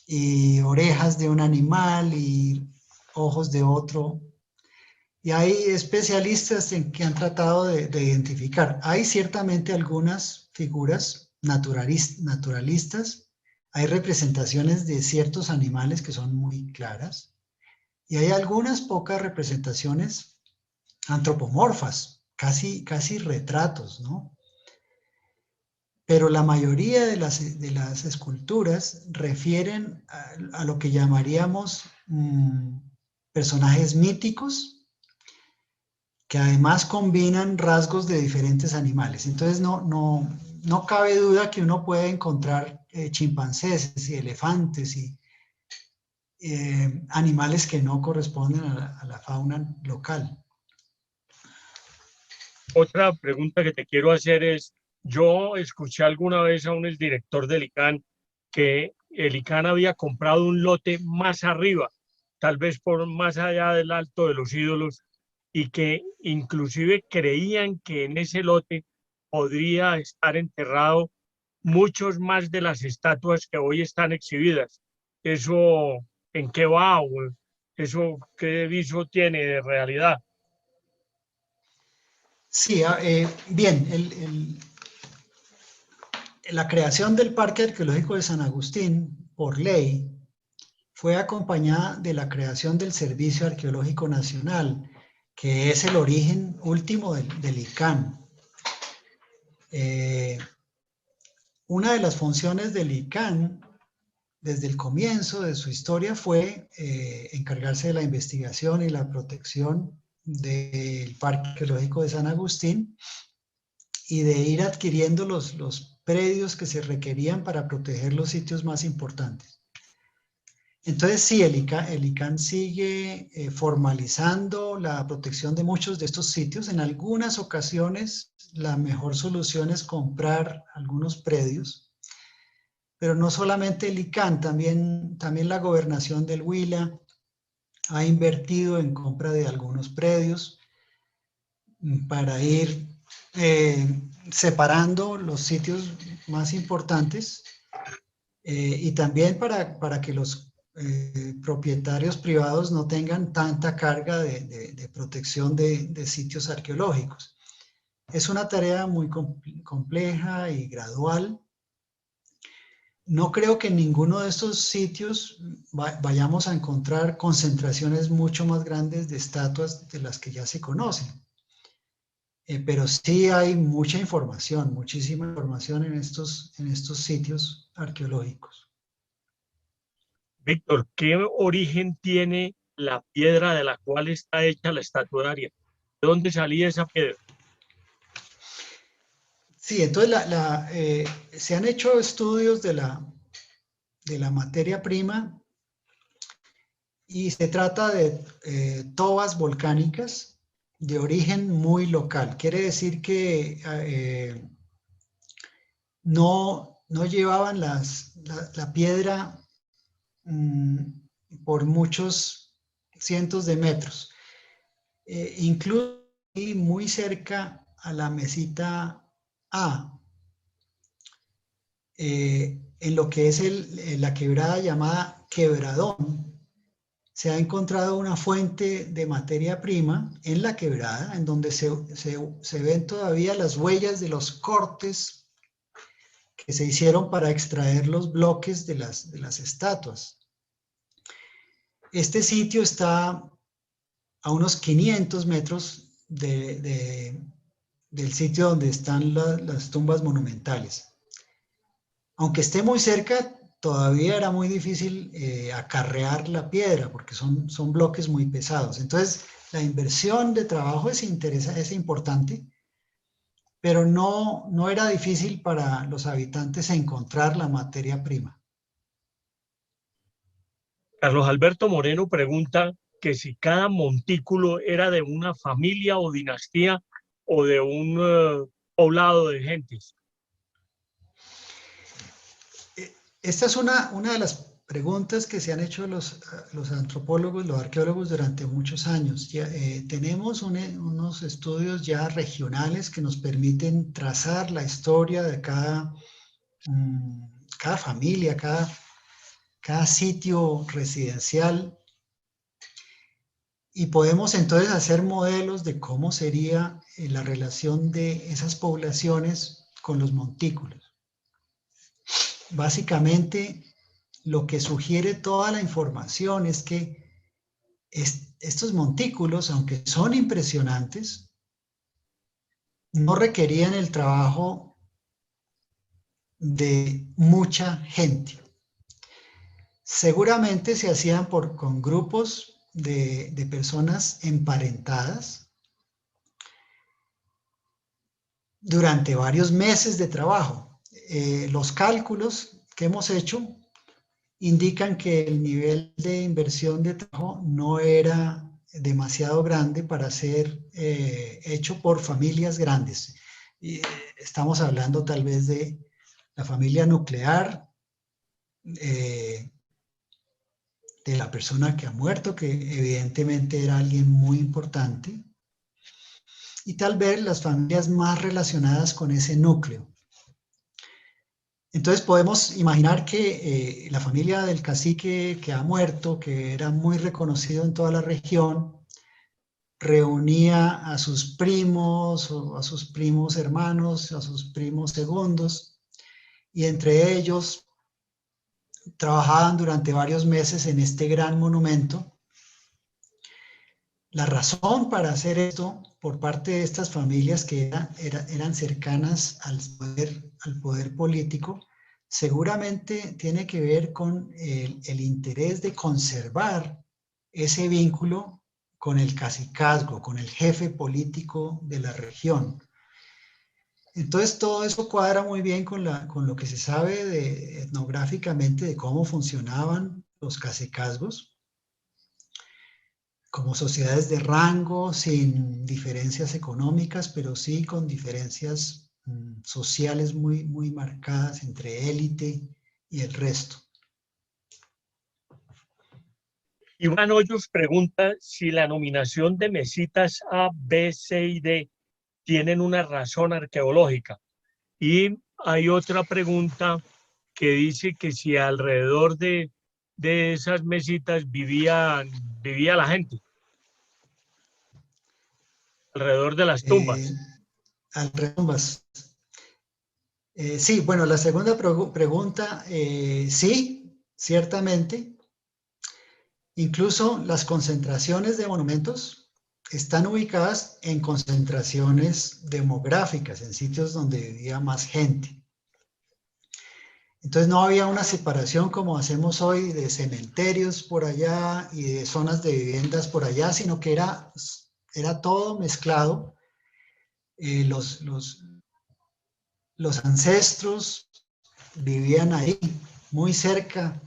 y orejas de un animal y ojos de otro. Y hay especialistas que han tratado de identificar. Hay ciertamente algunas figuras naturalistas, hay representaciones de ciertos animales que son muy claras, y hay algunas pocas representaciones antropomorfas, casi retratos, ¿no? Pero la mayoría de las esculturas refieren a lo que llamaríamos personajes míticos, que además combinan rasgos de diferentes animales. Entonces no cabe duda que uno puede encontrar chimpancés y elefantes y animales que no corresponden a la fauna local. Otra pregunta que te quiero hacer es, yo escuché alguna vez a un exdirector del ICANN que el ICANN había comprado un lote más arriba, tal vez por más allá del Alto de los Ídolos, y que inclusive creían que en ese lote podría estar enterrado muchos más de las estatuas que hoy están exhibidas. ¿Eso en qué va? ¿O eso qué viso tiene de realidad? Sí, bien, la creación del Parque Arqueológico de San Agustín, por ley, fue acompañada de la creación del Servicio Arqueológico Nacional, que es el origen último del ICANN. Una de las funciones del ICANN desde el comienzo de su historia fue encargarse de la investigación y la protección del Parque Arqueológico de San Agustín y de ir adquiriendo los predios que se requerían para proteger los sitios más importantes. Entonces sí, el ICANN sigue formalizando la protección de muchos de estos sitios. En algunas ocasiones la mejor solución es comprar algunos predios, pero no solamente el ICANN, también la gobernación del Huila ha invertido en compra de algunos predios para ir separando los sitios más importantes y también para que los propietarios privados no tengan tanta carga de protección de sitios arqueológicos. Es una tarea muy compleja y gradual. No creo que en ninguno de estos sitios vayamos a encontrar concentraciones mucho más grandes de estatuas de las que ya se conocen. Pero sí hay mucha información, muchísima información en estos sitios arqueológicos. Víctor, ¿qué origen tiene la piedra de la cual está hecha la estatuaria? ¿De dónde salía esa piedra? Sí, entonces se han hecho estudios de la materia prima y se trata de tobas volcánicas de origen muy local. Quiere decir que no llevaban la piedra por muchos cientos de metros. Incluso muy cerca a la mesita A, en lo que es la quebrada llamada Quebradón, se ha encontrado una fuente de materia prima en la quebrada, en donde se ven todavía las huellas de los cortes que se hicieron para extraer los bloques de las estatuas. Este sitio está a unos 500 metros del sitio donde están las tumbas monumentales. Aunque esté muy cerca, todavía era muy difícil acarrear la piedra porque son bloques muy pesados. Entonces, la inversión de trabajo es importante, pero no era difícil para los habitantes encontrar la materia prima. Carlos Alberto Moreno pregunta que si cada montículo era de una familia o dinastía o de un poblado de gentes. Esta es una de las preguntas que se han hecho los antropólogos, los arqueólogos durante muchos años. Tenemos unos estudios ya regionales que nos permiten trazar la historia de cada familia, cada sitio residencial, y podemos entonces hacer modelos de cómo sería la relación de esas poblaciones con los montículos. Básicamente, lo que sugiere toda la información es que estos montículos, aunque son impresionantes, no requerían el trabajo de mucha gente. Seguramente se hacían con grupos de personas emparentadas durante varios meses de trabajo. Los cálculos que hemos hecho indican que el nivel de inversión de trabajo no era demasiado grande para ser hecho por familias grandes. Estamos hablando tal vez de la familia nuclear, de la persona que ha muerto, que evidentemente era alguien muy importante, y tal vez las familias más relacionadas con ese núcleo. Entonces podemos imaginar que la familia del cacique que ha muerto, que era muy reconocido en toda la región, reunía a sus primos o a sus primos hermanos, a sus primos segundos, y entre ellos trabajaban durante varios meses en este gran monumento. La razón para hacer esto por parte de estas familias que eran cercanas al poder político, seguramente tiene que ver con el interés de conservar ese vínculo con el cacicazgo, con el jefe político de la región. Entonces todo eso cuadra muy bien con lo que se sabe etnográficamente de cómo funcionaban los cacicazgos como sociedades de rango, sin diferencias económicas, pero sí con diferencias sociales muy, muy marcadas entre élite y el resto. Iván Hoyos pregunta si la nominación de mesitas A, B, C y D tienen una razón arqueológica. Y hay otra pregunta que dice que si alrededor de esas mesitas vivía la gente, alrededor de las tumbas. Sí, bueno, la segunda pregunta, sí, ciertamente. Incluso las concentraciones de monumentos están ubicadas en concentraciones demográficas, en sitios donde vivía más gente. Entonces no había una separación como hacemos hoy de cementerios por allá y de zonas de viviendas por allá, sino que era todo mezclado. Los ancestros vivían ahí, muy cerca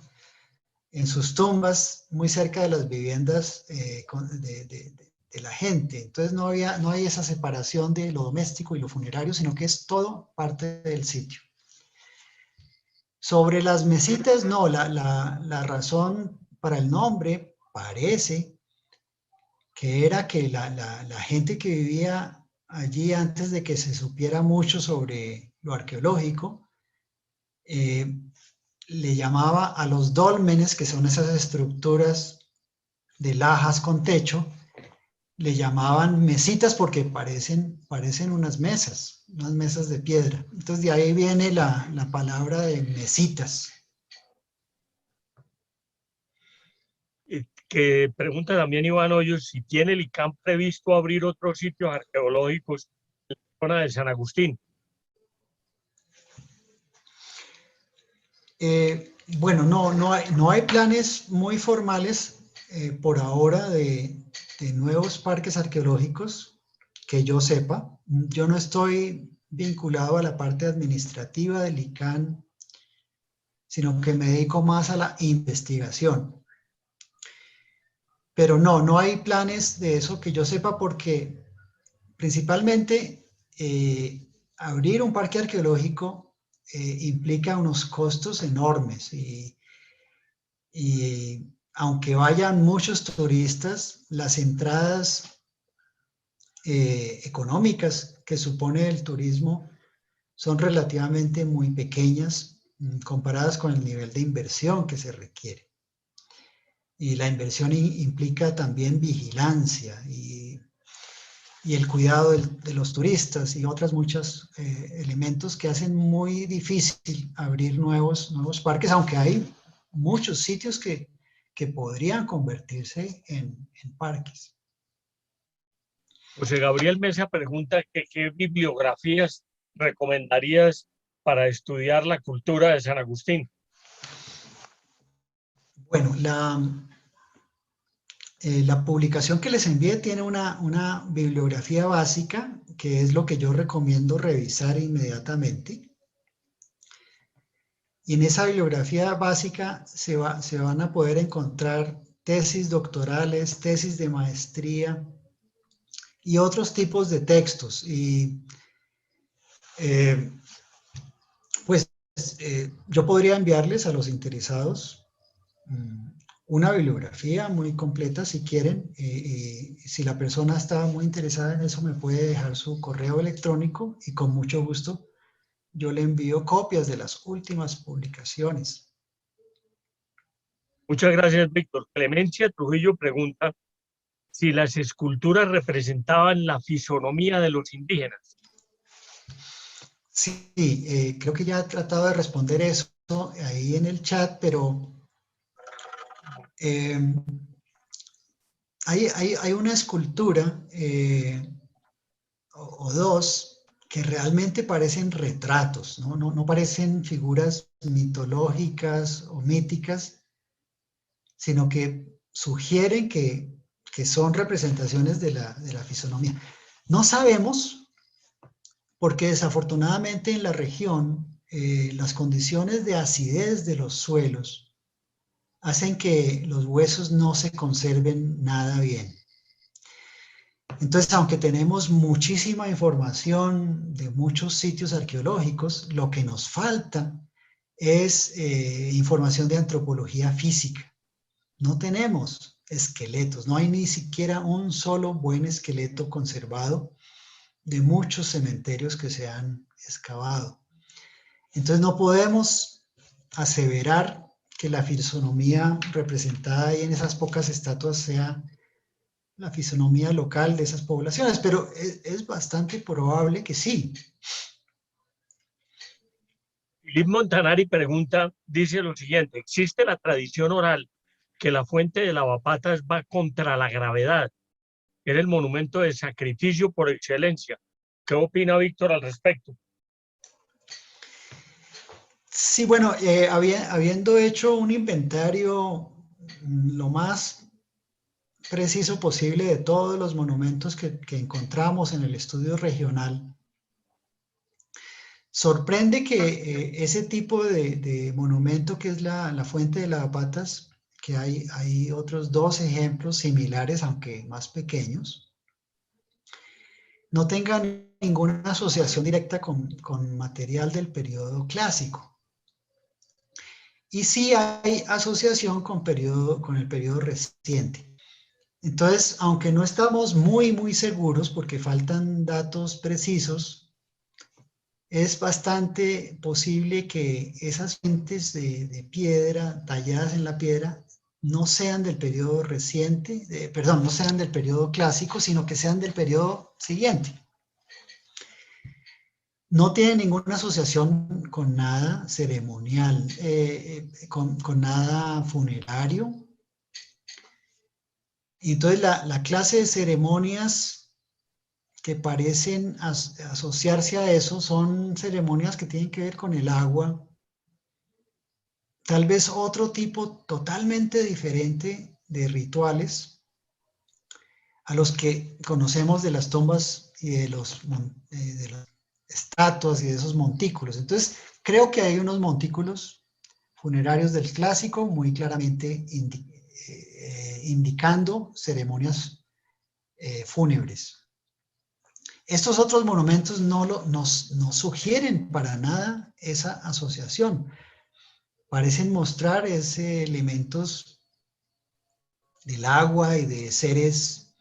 en sus tumbas, muy cerca de las viviendas de la gente. Entonces no hay esa separación de lo doméstico y lo funerario, sino que es todo parte del sitio. Sobre las mesitas, no, la razón para el nombre parece que era que la gente que vivía allí antes de que se supiera mucho sobre lo arqueológico, le llamaba a los dólmenes, que son esas estructuras de lajas con techo, le llamaban mesitas porque parecen unas mesas de piedra. Entonces de ahí viene la palabra de mesitas. Que pregunta también Iván Hoyos si tiene el ICAM previsto abrir otros sitios arqueológicos en la zona de San Agustín. Bueno, no hay planes muy formales por ahora de nuevos parques arqueológicos que yo sepa. Yo no estoy vinculado a la parte administrativa del ICAM, sino que me dedico más a la investigación. Pero no hay planes de eso que yo sepa, porque principalmente abrir un parque arqueológico implica unos costos enormes y aunque vayan muchos turistas, las entradas económicas que supone el turismo son relativamente muy pequeñas comparadas con el nivel de inversión que se requiere. Y la inversión implica también vigilancia y el cuidado de los turistas y otros muchos elementos que hacen muy difícil abrir nuevos parques, aunque hay muchos sitios que podrían convertirse en parques. José Gabriel Mesa pregunta que qué bibliografías recomendarías para estudiar la cultura de San Agustín. Bueno, la publicación que les envié tiene una bibliografía básica, que es lo que yo recomiendo revisar inmediatamente. Y en esa bibliografía básica se van a poder encontrar tesis doctorales, tesis de maestría y otros tipos de textos. Y yo podría enviarles a los interesados una bibliografía muy completa si quieren. Si la persona está muy interesada en eso, me puede dejar su correo electrónico y con mucho gusto yo le envío copias de las últimas publicaciones. Muchas gracias, Víctor. Clemencia Trujillo pregunta si las esculturas representaban la fisonomía de los indígenas. Sí, creo que ya he tratado de responder eso ahí en el chat, pero hay una escultura o dos que realmente parecen retratos, no parecen figuras mitológicas o míticas, sino que sugieren que son representaciones de la fisonomía. No sabemos, porque desafortunadamente en la región las condiciones de acidez de los suelos hacen que los huesos no se conserven nada bien. Entonces, aunque tenemos muchísima información de muchos sitios arqueológicos, lo que nos falta es información de antropología física. No tenemos esqueletos, no hay ni siquiera un solo buen esqueleto conservado de muchos cementerios que se han excavado. Entonces no podemos aseverar que la fisonomía representada ahí en esas pocas estatuas sea la fisonomía local de esas poblaciones, pero es bastante probable que sí. Philip Montanari pregunta, dice lo siguiente: ¿existe la tradición oral que la fuente de Lavapatas va contra la gravedad? Era el monumento de sacrificio por excelencia. ¿Qué opina Víctor al respecto? Sí, bueno, habiendo hecho un inventario lo más preciso posible de todos los monumentos que encontramos en el estudio regional, sorprende que ese tipo de monumento que es la fuente de Lavapatas que hay otros dos ejemplos similares, aunque más pequeños, no tengan ninguna asociación directa con material del periodo clásico. Y sí hay asociación con el periodo reciente. Entonces, aunque no estamos muy seguros porque faltan datos precisos, es bastante posible que esas fuentes de piedra, talladas en la piedra, no sean del periodo reciente, perdón, no sean del periodo clásico, sino que sean del periodo siguiente. No tiene ninguna asociación con nada ceremonial, con nada funerario. Y entonces la clase de ceremonias que parecen asociarse a eso son ceremonias que tienen que ver con el agua, tal vez otro tipo totalmente diferente de rituales a los que conocemos de las tumbas y de las estatuas y de esos montículos. Entonces, creo que hay unos montículos funerarios del clásico muy claramente indicando ceremonias fúnebres. Estos otros monumentos no sugieren para nada esa asociación. Parecen mostrar elementos del agua y de seres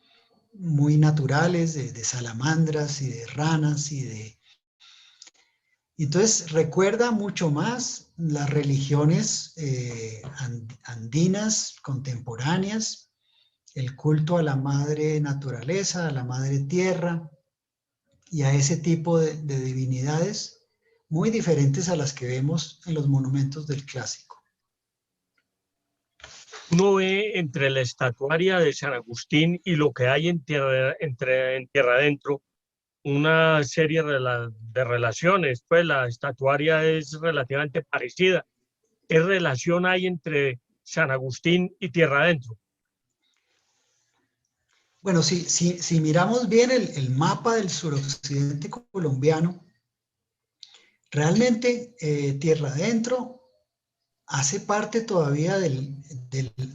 muy naturales, de salamandras y de ranas Entonces recuerda mucho más las religiones andinas contemporáneas, el culto a la madre naturaleza, a la madre tierra y a ese tipo de divinidades muy diferentes a las que vemos en los monumentos del clásico. Uno ve entre la estatuaria de San Agustín y lo que hay en tierra adentro una serie de relaciones, pues la estatuaria es relativamente parecida. ¿Qué relación hay entre San Agustín y tierra adentro? Bueno, si miramos bien el mapa del suroccidente colombiano, realmente tierra adentro hace parte todavía del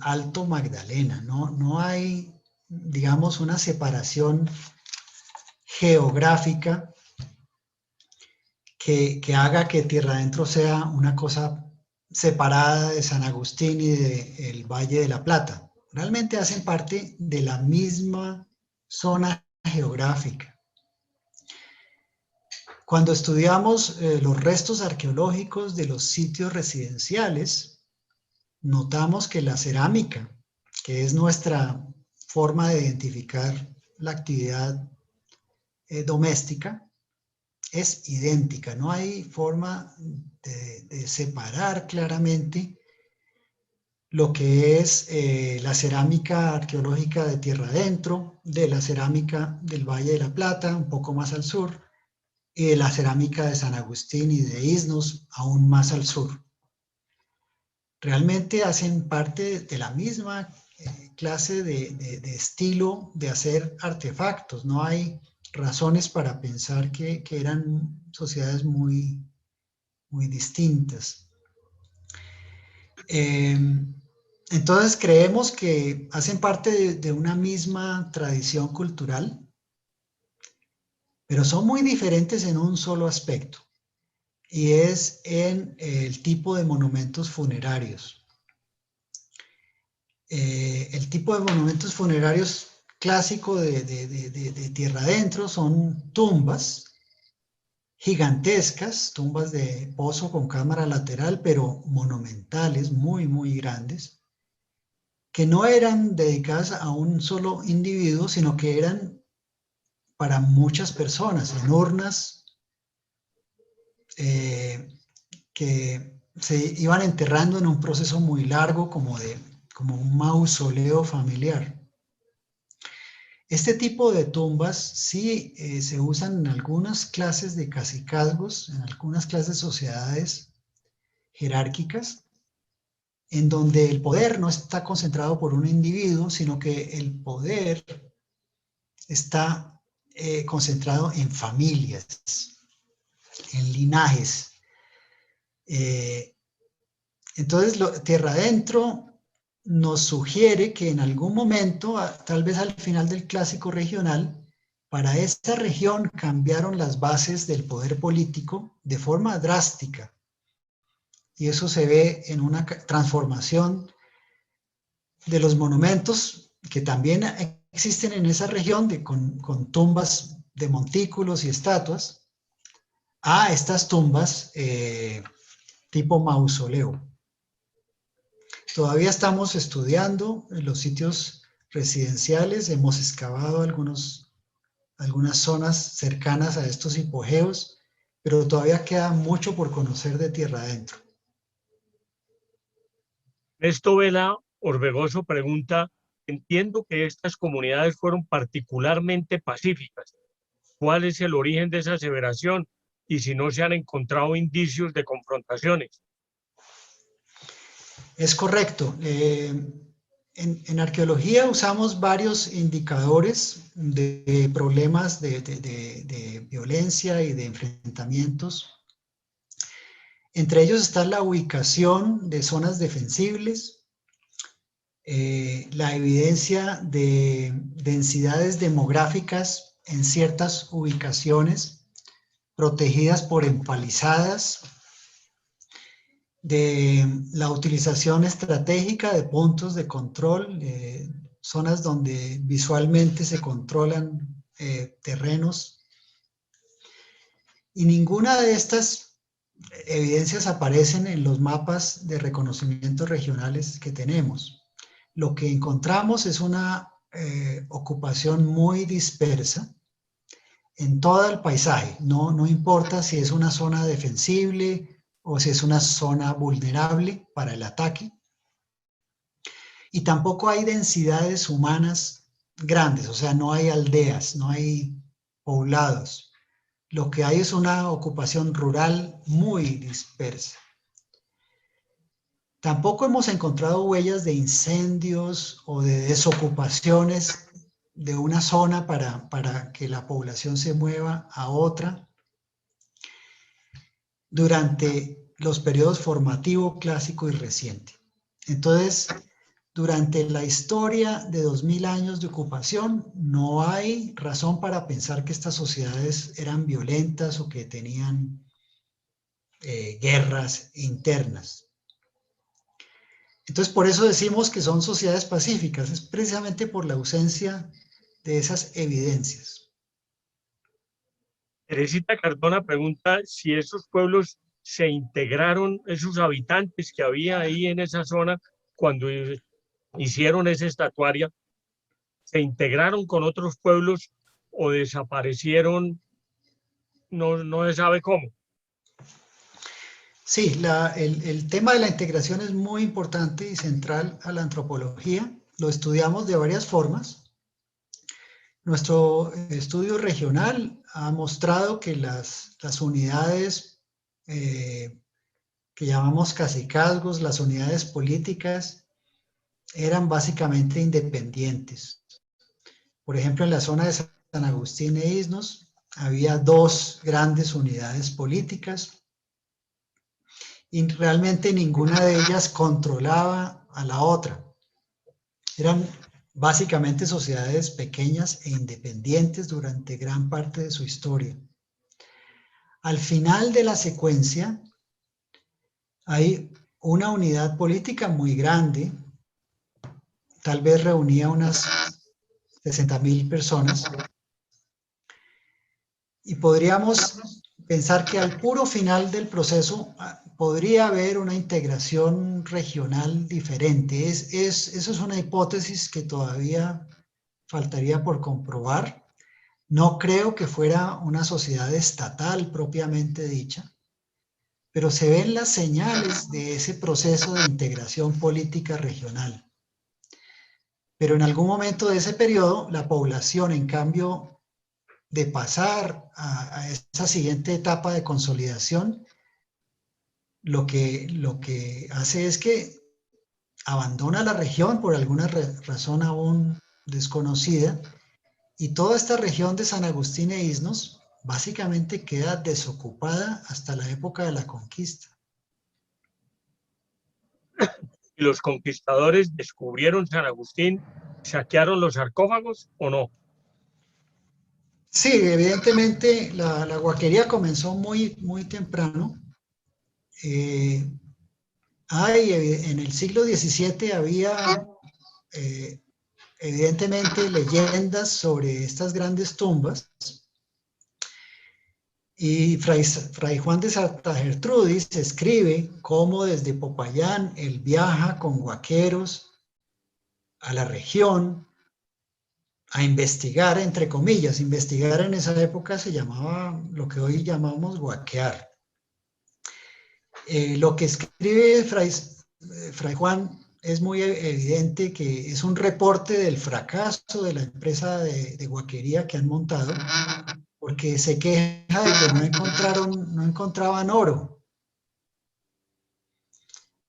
Alto Magdalena, no hay, digamos, una separación geográfica que haga que tierra adentro sea una cosa separada de San Agustín y del Valle de la Plata. Realmente hacen parte de la misma zona geográfica. Cuando estudiamos los restos arqueológicos de los sitios residenciales, notamos que la cerámica, que es nuestra forma de identificar la actividad doméstica, es idéntica. No hay forma de separar claramente lo que es la cerámica arqueológica de tierra adentro, de la cerámica del Valle de la Plata, un poco más al sur, y de la cerámica de San Agustín y de Isnos, aún más al sur. Realmente hacen parte de la misma clase de estilo de hacer artefactos. No hay razones para pensar que eran sociedades muy distintas. Entonces creemos que hacen parte de una misma tradición cultural, pero son muy diferentes en un solo aspecto, y es en el tipo de monumentos funerarios. El tipo de monumentos funerarios clásico de tierra adentro son tumbas gigantescas, tumbas de pozo con cámara lateral, pero monumentales, muy grandes, que no eran dedicadas a un solo individuo, sino que eran para muchas personas, en urnas que se iban enterrando en un proceso muy largo, como un mausoleo familiar. Este tipo de tumbas sí se usan en algunas clases de cacicazgos, en algunas clases de sociedades jerárquicas, en donde el poder no está concentrado por un individuo, sino que el poder está concentrado en familias, en linajes. Entonces, tierra adentro nos sugiere que en algún momento, tal vez al final del Clásico regional, para esta región cambiaron las bases del poder político de forma drástica. Y eso se ve en una transformación de los monumentos que también existen en esa región, con tumbas de montículos y estatuas, a estas tumbas tipo mausoleo. Todavía estamos estudiando en los sitios residenciales, hemos excavado algunas zonas cercanas a estos hipogeos, pero todavía queda mucho por conocer de tierra adentro. Ernesto Vela Orbegoso pregunta, entiendo que estas comunidades fueron particularmente pacíficas. ¿Cuál es el origen de esa aseveración? Y si no se han encontrado indicios de confrontaciones. Es correcto. En arqueología usamos varios indicadores de problemas de violencia y de enfrentamientos. Entre ellos está la ubicación de zonas defensibles, la evidencia de densidades demográficas en ciertas ubicaciones protegidas por empalizadas, de la utilización estratégica de puntos de control, zonas donde visualmente se controlan terrenos. Y ninguna de estas evidencias aparecen en los mapas de reconocimiento regionales que tenemos. Lo que encontramos es una ocupación muy dispersa en todo el paisaje. No importa si es una zona defensible o si es una zona vulnerable para el ataque. Y tampoco hay densidades humanas grandes, o sea, no hay aldeas, no hay poblados. Lo que hay es una ocupación rural muy dispersa. Tampoco hemos encontrado huellas de incendios o de desocupaciones de una zona para que la población se mueva a otra durante los periodos formativo, clásico y reciente. Entonces, durante la historia de 2000 años de ocupación, no hay razón para pensar que estas sociedades eran violentas o que tenían guerras internas. Entonces, por eso decimos que son sociedades pacíficas, es precisamente por la ausencia de esas evidencias. Teresita Cardona pregunta si esos pueblos se integraron, esos habitantes que había ahí en esa zona cuando hicieron esa estatuaria, se integraron con otros pueblos o desaparecieron, no se sabe cómo. Sí, el tema de la integración es muy importante y central a la antropología. Lo estudiamos de varias formas. Nuestro estudio regional ha mostrado que las unidades que llamamos cacicazgos, las unidades políticas, eran básicamente independientes. Por ejemplo, en la zona de San Agustín e Isnos había dos grandes unidades políticas y realmente ninguna de ellas controlaba a la otra. Eran básicamente sociedades pequeñas e independientes durante gran parte de su historia. Al final de la secuencia hay una unidad política muy grande, tal vez reunía unas 60.000 personas, y podríamos pensar que al puro final del proceso podría haber una integración regional diferente. Eso es una hipótesis que todavía faltaría por comprobar. No creo que fuera una sociedad estatal propiamente dicha, pero se ven las señales de ese proceso de integración política regional. Pero en algún momento de ese periodo, la población, en cambio de pasar a esa siguiente etapa de consolidación, lo que hace es que abandona la región por alguna razón aún desconocida, y toda esta región de San Agustín e Isnos básicamente queda desocupada hasta la época de la conquista. ¿Y los conquistadores descubrieron San Agustín, saquearon los sarcófagos o no? Sí, evidentemente la huaquería comenzó muy temprano. En el siglo XVII había evidentemente leyendas sobre estas grandes tumbas. Y Fray Juan de Santa Gertrudis escribe cómo desde Popayán él viaja con huaqueros a la región a investigar, entre comillas. Investigar en esa época se llamaba lo que hoy llamamos huaquear. Lo que escribe Fray Juan es muy evidente que es un reporte del fracaso de la empresa de huaquería que han montado, porque se queja de que no encontraban oro.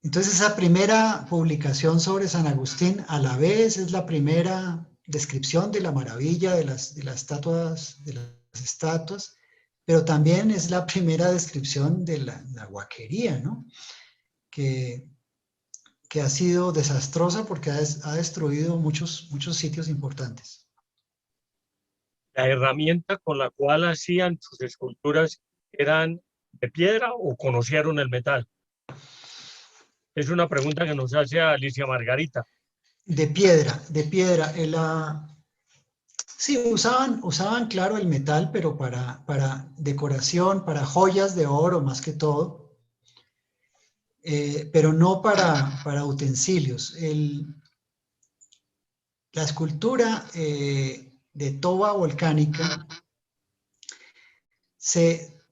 Entonces esa primera publicación sobre San Agustín a la vez es la primera descripción de la maravilla de las estatuas, pero también es la primera descripción de la huaquería, ¿no? Que ha sido desastrosa porque ha destruido muchos sitios importantes. ¿La herramienta con la cual hacían sus esculturas eran de piedra o conocieron el metal? Es una pregunta que nos hace Alicia Margarita. De piedra. Sí, usaban, claro, el metal, pero para decoración, para joyas de oro más que todo, pero no para utensilios. La escultura de toba volcánica se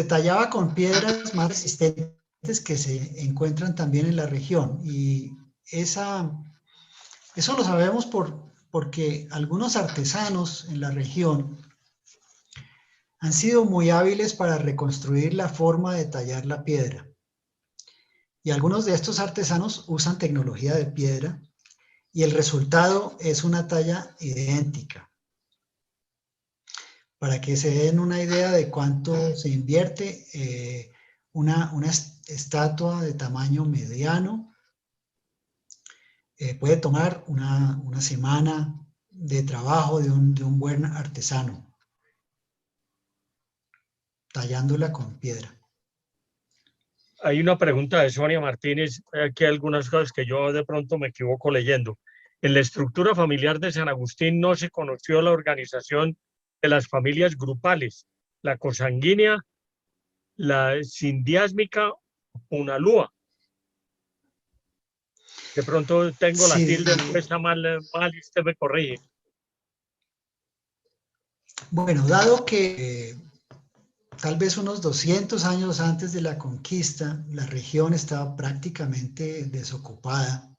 tallaba con piedras más resistentes que se encuentran también en la región, y eso lo sabemos porque algunos artesanos en la región han sido muy hábiles para reconstruir la forma de tallar la piedra. Y algunos de estos artesanos usan tecnología de piedra y el resultado es una talla idéntica. Para que se den una idea de cuánto se invierte, una estatua de tamaño mediano puede tomar una semana de trabajo de un buen artesano, tallándola con piedra. Hay una pregunta de Sonia Martínez, aquí hay algunas cosas que yo de pronto me equivoco leyendo. En la estructura familiar de San Agustín no se conoció la organización de las familias grupales, la cosanguínea, la sindiásmica, unalúa. De pronto tengo la tilde puesta mal y usted me corrige. Bueno, dado que tal vez unos 200 años antes de la conquista, la región estaba prácticamente desocupada.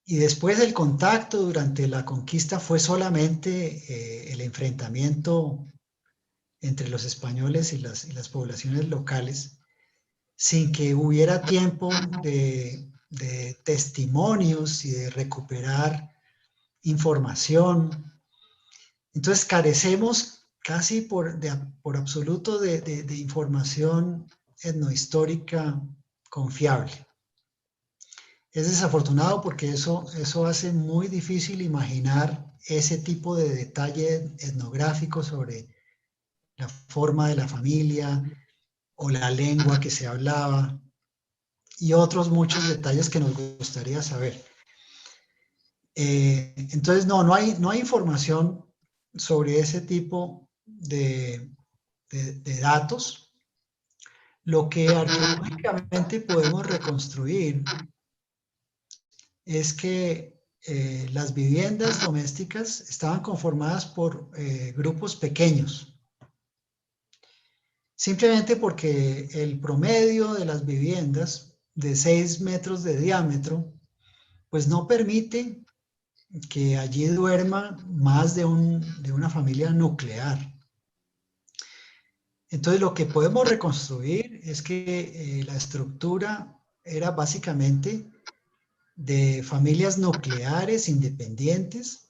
Y después el contacto durante la conquista fue solamente el enfrentamiento entre los españoles y las poblaciones locales, sin que hubiera tiempo de testimonios y de recuperar información. Entonces carecemos casi por absoluto de información etnohistórica confiable. Es desafortunado porque eso hace muy difícil imaginar ese tipo de detalle etnográfico sobre la forma de la familia o la lengua que se hablaba y otros muchos detalles que nos gustaría saber. Entonces, no hay información sobre ese tipo de datos. Lo que arqueológicamente podemos reconstruir es que las viviendas domésticas estaban conformadas por grupos pequeños. Simplemente porque el promedio de las viviendas de 6 metros de diámetro, pues no permite que allí duerma más de una familia nuclear. Entonces lo que podemos reconstruir es que la estructura era básicamente de familias nucleares independientes.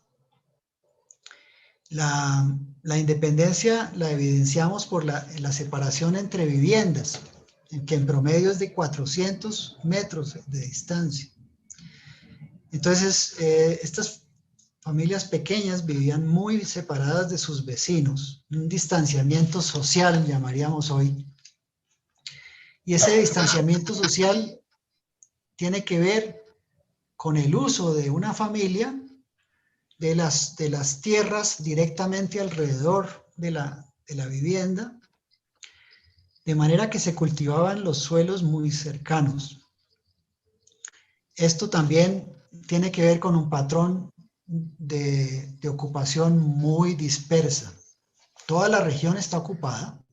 La independencia la evidenciamos por la separación entre viviendas. que en promedio es de 400 metros de distancia. Entonces, estas familias pequeñas vivían muy separadas de sus vecinos, un distanciamiento social, llamaríamos hoy. Y ese distanciamiento social tiene que ver con el uso de una familia de las tierras directamente alrededor de la vivienda, de manera que se cultivaban los suelos muy cercanos. Esto también tiene que ver con un patrón de ocupación muy dispersa. Toda la región está ocupada,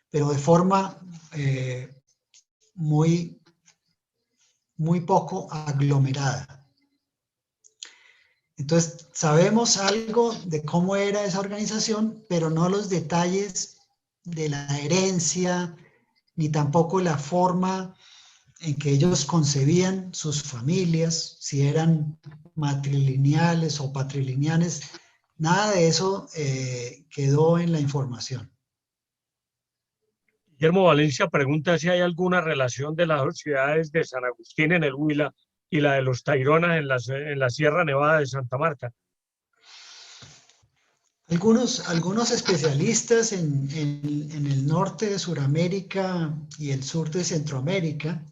pero de forma muy poco aglomerada. Entonces, sabemos algo de cómo era esa organización, pero no los detalles de la herencia, ni tampoco la forma en que ellos concebían sus familias, si eran matrilineales o patrilineales. Nada de eso quedó en la información. Guillermo Valencia pregunta si hay alguna relación de las ciudades de San Agustín en el Huila y la de los Taironas en la Sierra Nevada de Santa Marta. Algunos especialistas en el norte de Sudamérica y el sur de Centroamérica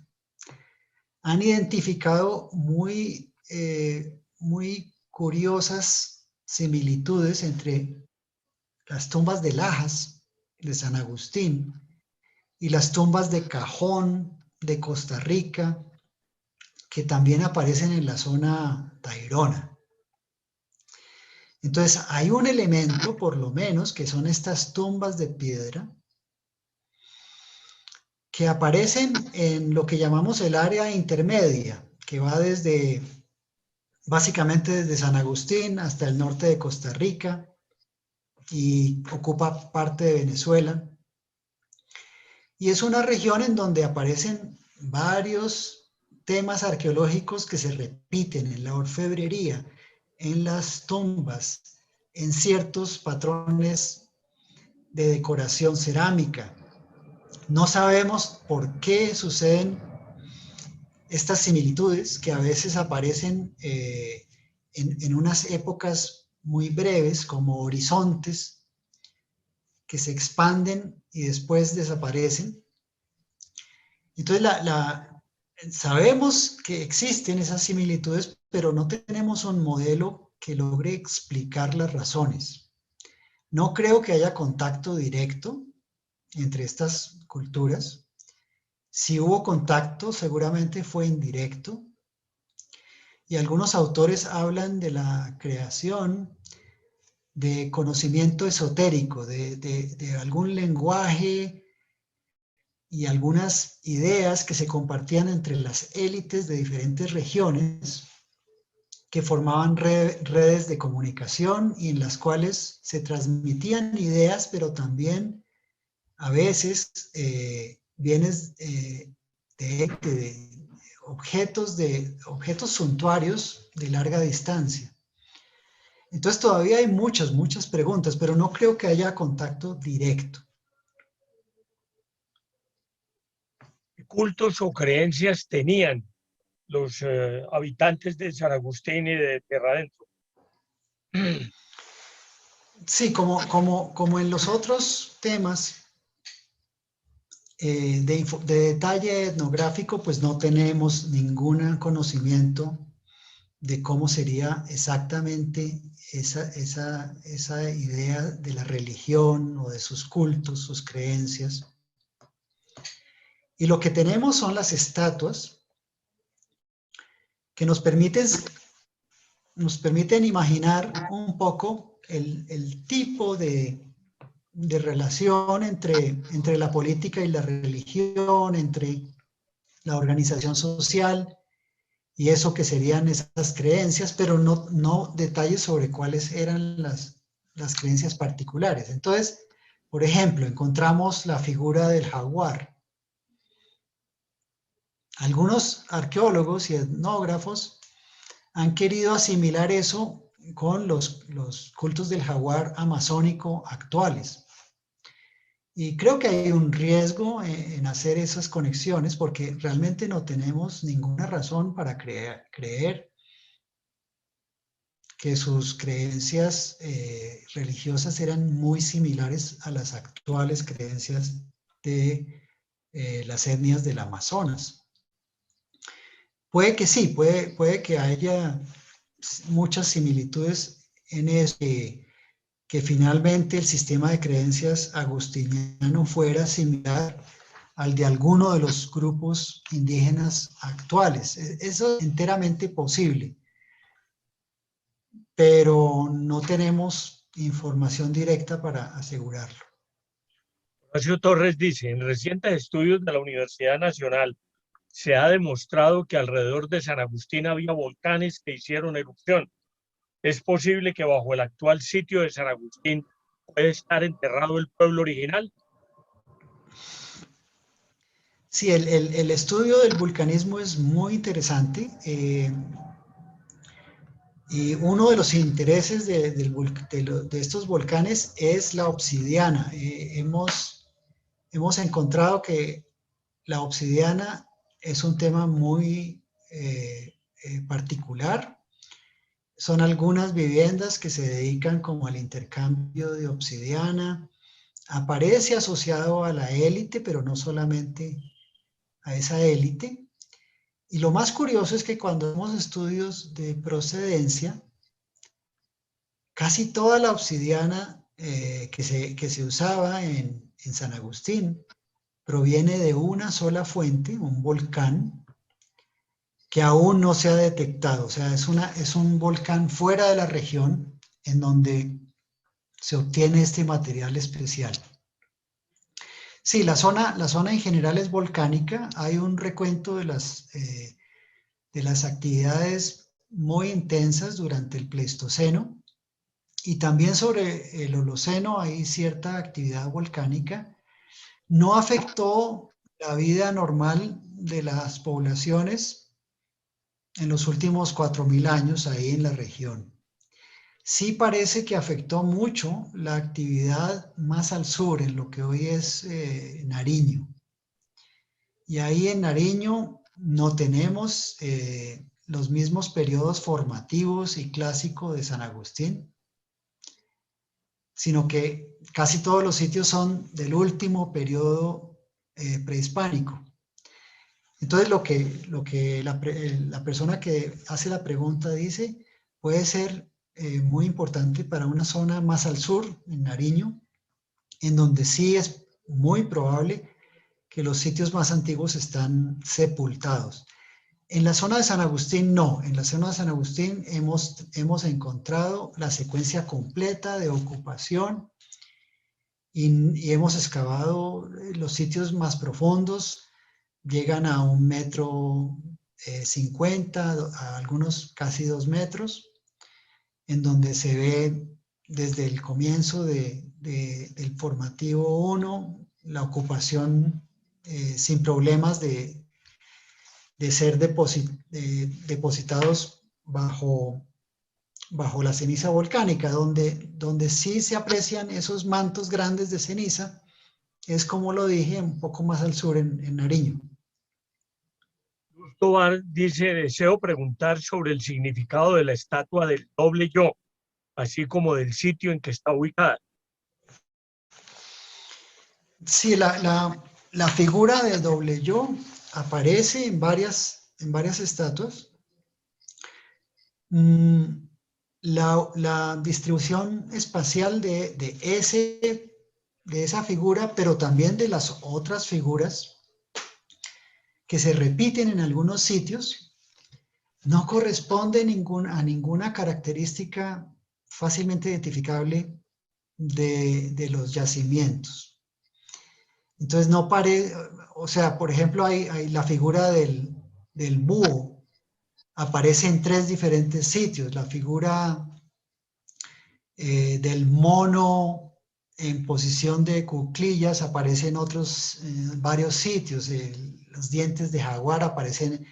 han identificado muy curiosas similitudes entre las tumbas de Lajas de San Agustín y las tumbas de Cajón de Costa Rica, que también aparecen en la zona tairona. Entonces, hay un elemento, por lo menos, que son estas tumbas de piedra, que aparecen en lo que llamamos el área intermedia, que va básicamente desde San Agustín hasta el norte de Costa Rica y ocupa parte de Venezuela. Y es una región en donde aparecen varios temas arqueológicos que se repiten en la orfebrería, en las tumbas, en ciertos patrones de decoración cerámica. No sabemos por qué suceden estas similitudes que a veces aparecen en unas épocas muy breves, como horizontes, que se expanden y después desaparecen. Entonces, sabemos que existen esas similitudes, pero no tenemos un modelo que logre explicar las razones. No creo que haya contacto directo entre estas culturas. Si hubo contacto, seguramente fue indirecto. Y algunos autores hablan de la creación de conocimiento esotérico, de algún lenguaje y algunas ideas que se compartían entre las élites de diferentes regiones que formaban redes de comunicación y en las cuales se transmitían ideas, pero también a veces bienes de objetos suntuarios de larga distancia. Entonces todavía hay muchas preguntas, pero no creo que haya contacto directo. ¿Qué cultos o creencias tenían los habitantes de San Agustín y de Tierra Adentro? Sí, como en los otros temas de detalle etnográfico, pues no tenemos ningún conocimiento de cómo sería exactamente esa idea de la religión o de sus cultos, sus creencias. Y lo que tenemos son las estatuas que nos permiten imaginar un poco el tipo de relación entre la política y la religión, entre la organización social y eso que serían esas creencias, pero no detalles sobre cuáles eran las creencias particulares. Entonces, por ejemplo, encontramos la figura del jaguar. Algunos arqueólogos y etnógrafos han querido asimilar eso con los cultos del jaguar amazónico actuales. Y creo que hay un riesgo en hacer esas conexiones porque realmente no tenemos ninguna razón para creer que sus creencias religiosas eran muy similares a las actuales creencias de las etnias del Amazonas. Puede que sí, puede que haya muchas similitudes en eso, que finalmente el sistema de creencias agustiniano fuera similar al de alguno de los grupos indígenas actuales. Eso es enteramente posible, pero no tenemos información directa para asegurarlo. Horacio Torres dice, en recientes estudios de la Universidad Nacional se ha demostrado que alrededor de San Agustín había volcanes que hicieron erupción. ¿Es posible que bajo el actual sitio de San Agustín puede estar enterrado el pueblo original? Sí, el estudio del vulcanismo es muy interesante. Y uno de los intereses de estos volcanes es la obsidiana. Hemos encontrado que la obsidiana es un tema muy particular. Son algunas viviendas que se dedican como al intercambio de obsidiana. Aparece asociado a la élite, pero no solamente a esa élite. Y lo más curioso es que cuando hacemos estudios de procedencia, casi toda la obsidiana que se usaba en San Agustín proviene de una sola fuente, un volcán, que aún no se ha detectado. O sea, es un volcán fuera de la región en donde se obtiene este material especial. Sí, la zona en general es volcánica. Hay un recuento de las actividades muy intensas durante el Pleistoceno. Y también sobre el Holoceno hay cierta actividad volcánica. No afectó la vida normal de las poblaciones en los últimos 4.000 años ahí en la región. Sí parece que afectó mucho la actividad más al sur, en lo que hoy es Nariño. Y ahí en Nariño no tenemos los mismos periodos formativos y clásicos de San Agustín, sino que casi todos los sitios son del último periodo prehispánico. Entonces, lo que la persona que hace la pregunta dice puede ser muy importante para una zona más al sur, en Nariño, en donde sí es muy probable que los sitios más antiguos están sepultados. En la zona de San Agustín, no. En la zona de San Agustín hemos encontrado la secuencia completa de ocupación y hemos excavado los sitios más profundos, llegan a 1,50 m, a algunos casi 2 metros, en donde se ve desde el comienzo del formativo 1, la ocupación sin problemas de ser depositados bajo la ceniza volcánica, donde sí se aprecian esos mantos grandes de ceniza, es como lo dije, un poco más al sur en Nariño. Tobar dice, deseo preguntar sobre el significado de la estatua del doble yo, así como del sitio en que está ubicada. Sí, la figura del doble yo aparece en varias estatuas. La distribución espacial de esa figura, pero también de las otras figuras que se repiten en algunos sitios, no corresponde a ninguna característica fácilmente identificable de los yacimientos. Entonces no parece, o sea, por ejemplo, hay la figura del búho, aparece en 3 diferentes sitios. La figura del mono en posición de cuclillas aparece en varios sitios. Los dientes de jaguar aparecen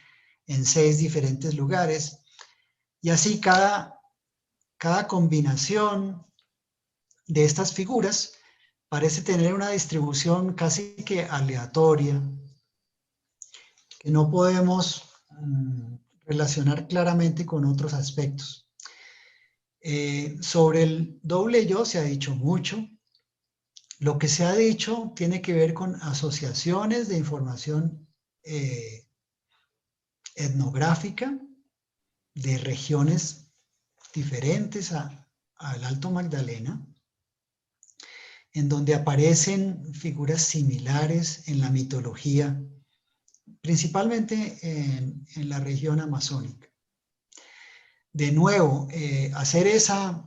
en 6 diferentes lugares. Y así cada combinación de estas figuras parece tener una distribución casi que aleatoria, que no podemos relacionar claramente con otros aspectos. Sobre el doble yo se ha dicho mucho. Lo que se ha dicho tiene que ver con asociaciones de información etnográfica de regiones diferentes al Alto Magdalena, en donde aparecen figuras similares en la mitología, principalmente en la región amazónica. De nuevo, hacer esa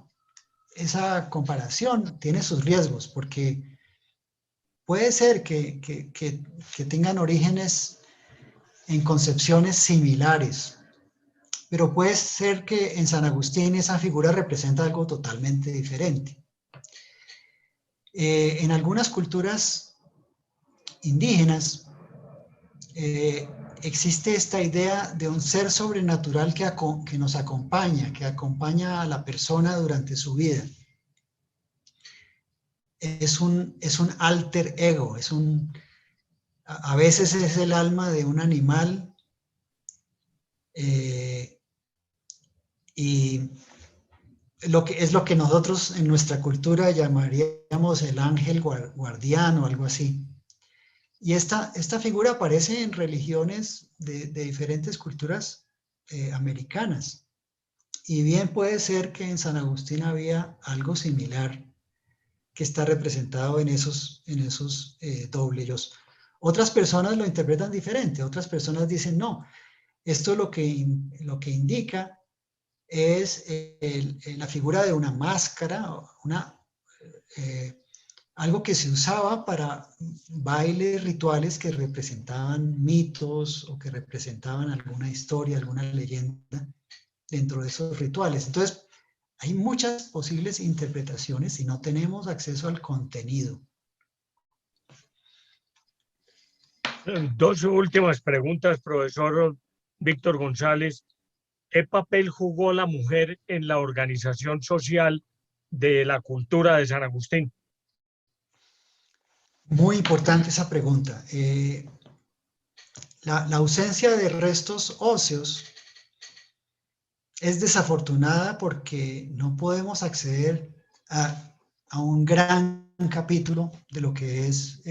comparación tiene sus riesgos, porque puede ser que tengan orígenes en concepciones similares, pero puede ser que en San Agustín esa figura representa algo totalmente diferente. En algunas culturas indígenas existe esta idea de un ser sobrenatural que nos acompaña, que acompaña a la persona durante su vida. Es un alter ego, a veces es el alma de un animal, y es lo que nosotros en nuestra cultura llamaríamos el ángel guardián o algo así. Y esta figura aparece en religiones de diferentes culturas americanas. Y bien puede ser que en San Agustín había algo similar que está representado en esos doble yos. Otras personas lo interpretan diferente. Otras personas dicen, no, esto lo que indica es la figura de una máscara, algo que se usaba para bailes rituales que representaban mitos o que representaban alguna historia, alguna leyenda dentro de esos rituales. Entonces, hay muchas posibles interpretaciones y no tenemos acceso al contenido. Dos últimas preguntas, profesor Víctor González. ¿Qué papel jugó la mujer en la organización social de la cultura de San Agustín? Muy importante esa pregunta. La ausencia de restos óseos es desafortunada porque no podemos acceder a un gran capítulo de lo que es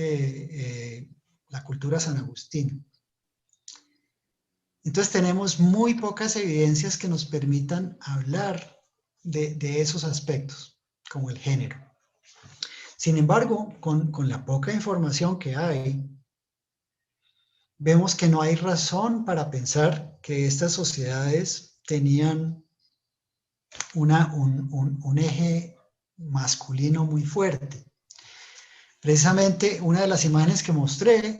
la cultura San Agustín. Entonces tenemos muy pocas evidencias que nos permitan hablar de esos aspectos, como el género. Sin embargo, con la poca información que hay, vemos que no hay razón para pensar que estas sociedades tenían un eje masculino muy fuerte. Precisamente una de las imágenes que mostré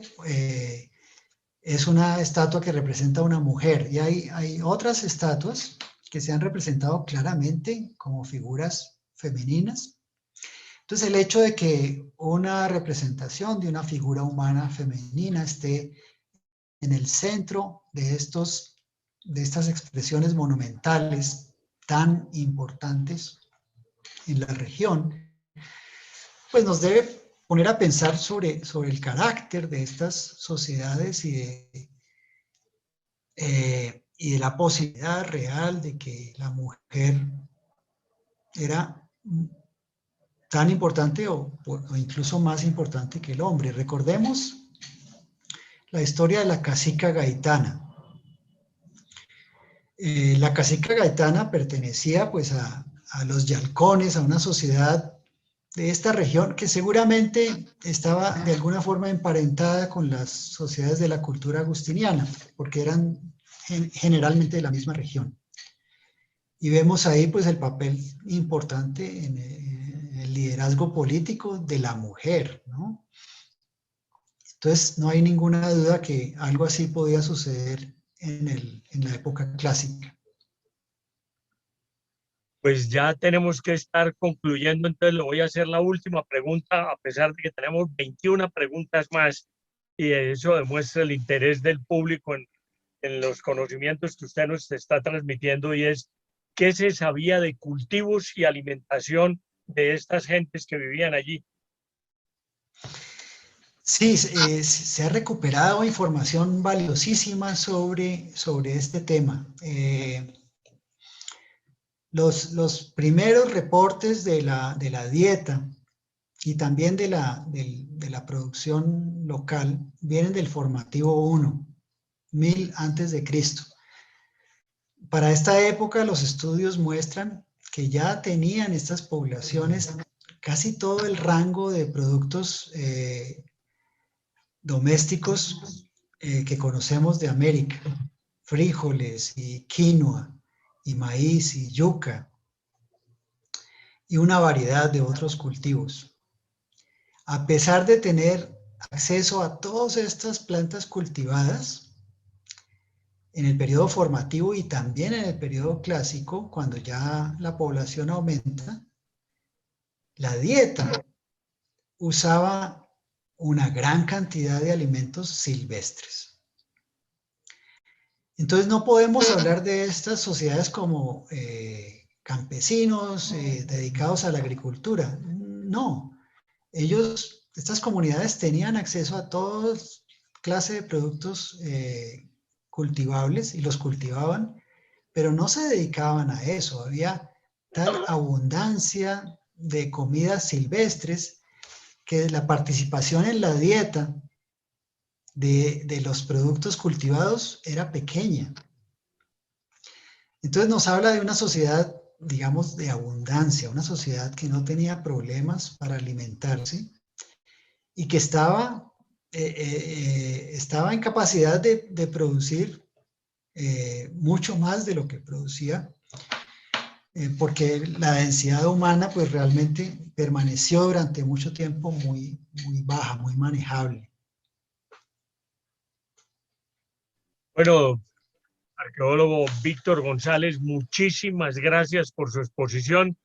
es una estatua que representa a una mujer, y hay otras estatuas que se han representado claramente como figuras femeninas. Entonces, el hecho de que una representación de una figura humana femenina esté en el centro de estas expresiones monumentales tan importantes en la región, pues nos debe poner a pensar sobre el carácter de estas sociedades y de la posibilidad real de que la mujer era tan importante o incluso más importante que el hombre. Recordemos la historia de la cacica gaitana. La cacica gaitana pertenecía pues a los yalcones, a una sociedad de esta región que seguramente estaba de alguna forma emparentada con las sociedades de la cultura agustiniana, porque eran generalmente de la misma región. Y vemos ahí pues el papel importante en el liderazgo político de la mujer, ¿no? Entonces no hay ninguna duda que algo así podía suceder en la época clásica. Pues ya tenemos que estar concluyendo, entonces le voy a hacer la última pregunta, a pesar de que tenemos 21 preguntas más, y eso demuestra el interés del público en los conocimientos que usted nos está transmitiendo, y es, ¿qué se sabía de cultivos y alimentación de estas gentes que vivían allí? Sí, se ha recuperado información valiosísima sobre este tema. Los primeros reportes de la dieta y también de la producción local vienen del formativo 1, 1000 antes de Cristo. Para esta época los estudios muestran que ya tenían estas poblaciones casi todo el rango de productos domésticos que conocemos de América, frijoles y quinoa y maíz y yuca y una variedad de otros cultivos. A pesar de tener acceso a todas estas plantas cultivadas, en el periodo formativo y también en el periodo clásico, cuando ya la población aumenta, la dieta usaba una gran cantidad de alimentos silvestres. Entonces no podemos hablar de estas sociedades como campesinos dedicados a la agricultura. No, estas comunidades tenían acceso a toda clase de productos cultivables y los cultivaban, pero no se dedicaban a eso. Había tal abundancia de comidas silvestres que la participación en la dieta de los productos cultivados era pequeña. Entonces nos habla de una sociedad, digamos, de abundancia, una sociedad que no tenía problemas para alimentarse y que estaba en capacidad de producir mucho más de lo que producía, porque la densidad humana pues realmente permaneció durante mucho tiempo muy baja, muy manejable. Bueno, arqueólogo Víctor González, muchísimas gracias por su exposición.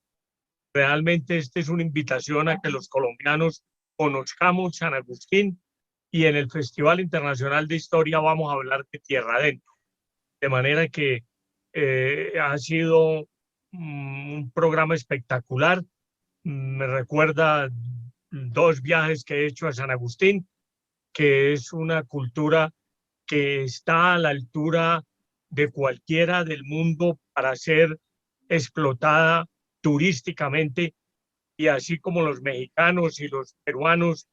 Realmente esta es una invitación a que los colombianos conozcamos San Agustín, y en el Festival Internacional de Historia vamos a hablar de Tierra Adentro. De manera que ha sido un programa espectacular. Me recuerda 2 viajes que he hecho a San Agustín, que es una cultura que está a la altura de cualquiera del mundo para ser explotada turísticamente, y así como los mexicanos y los peruanos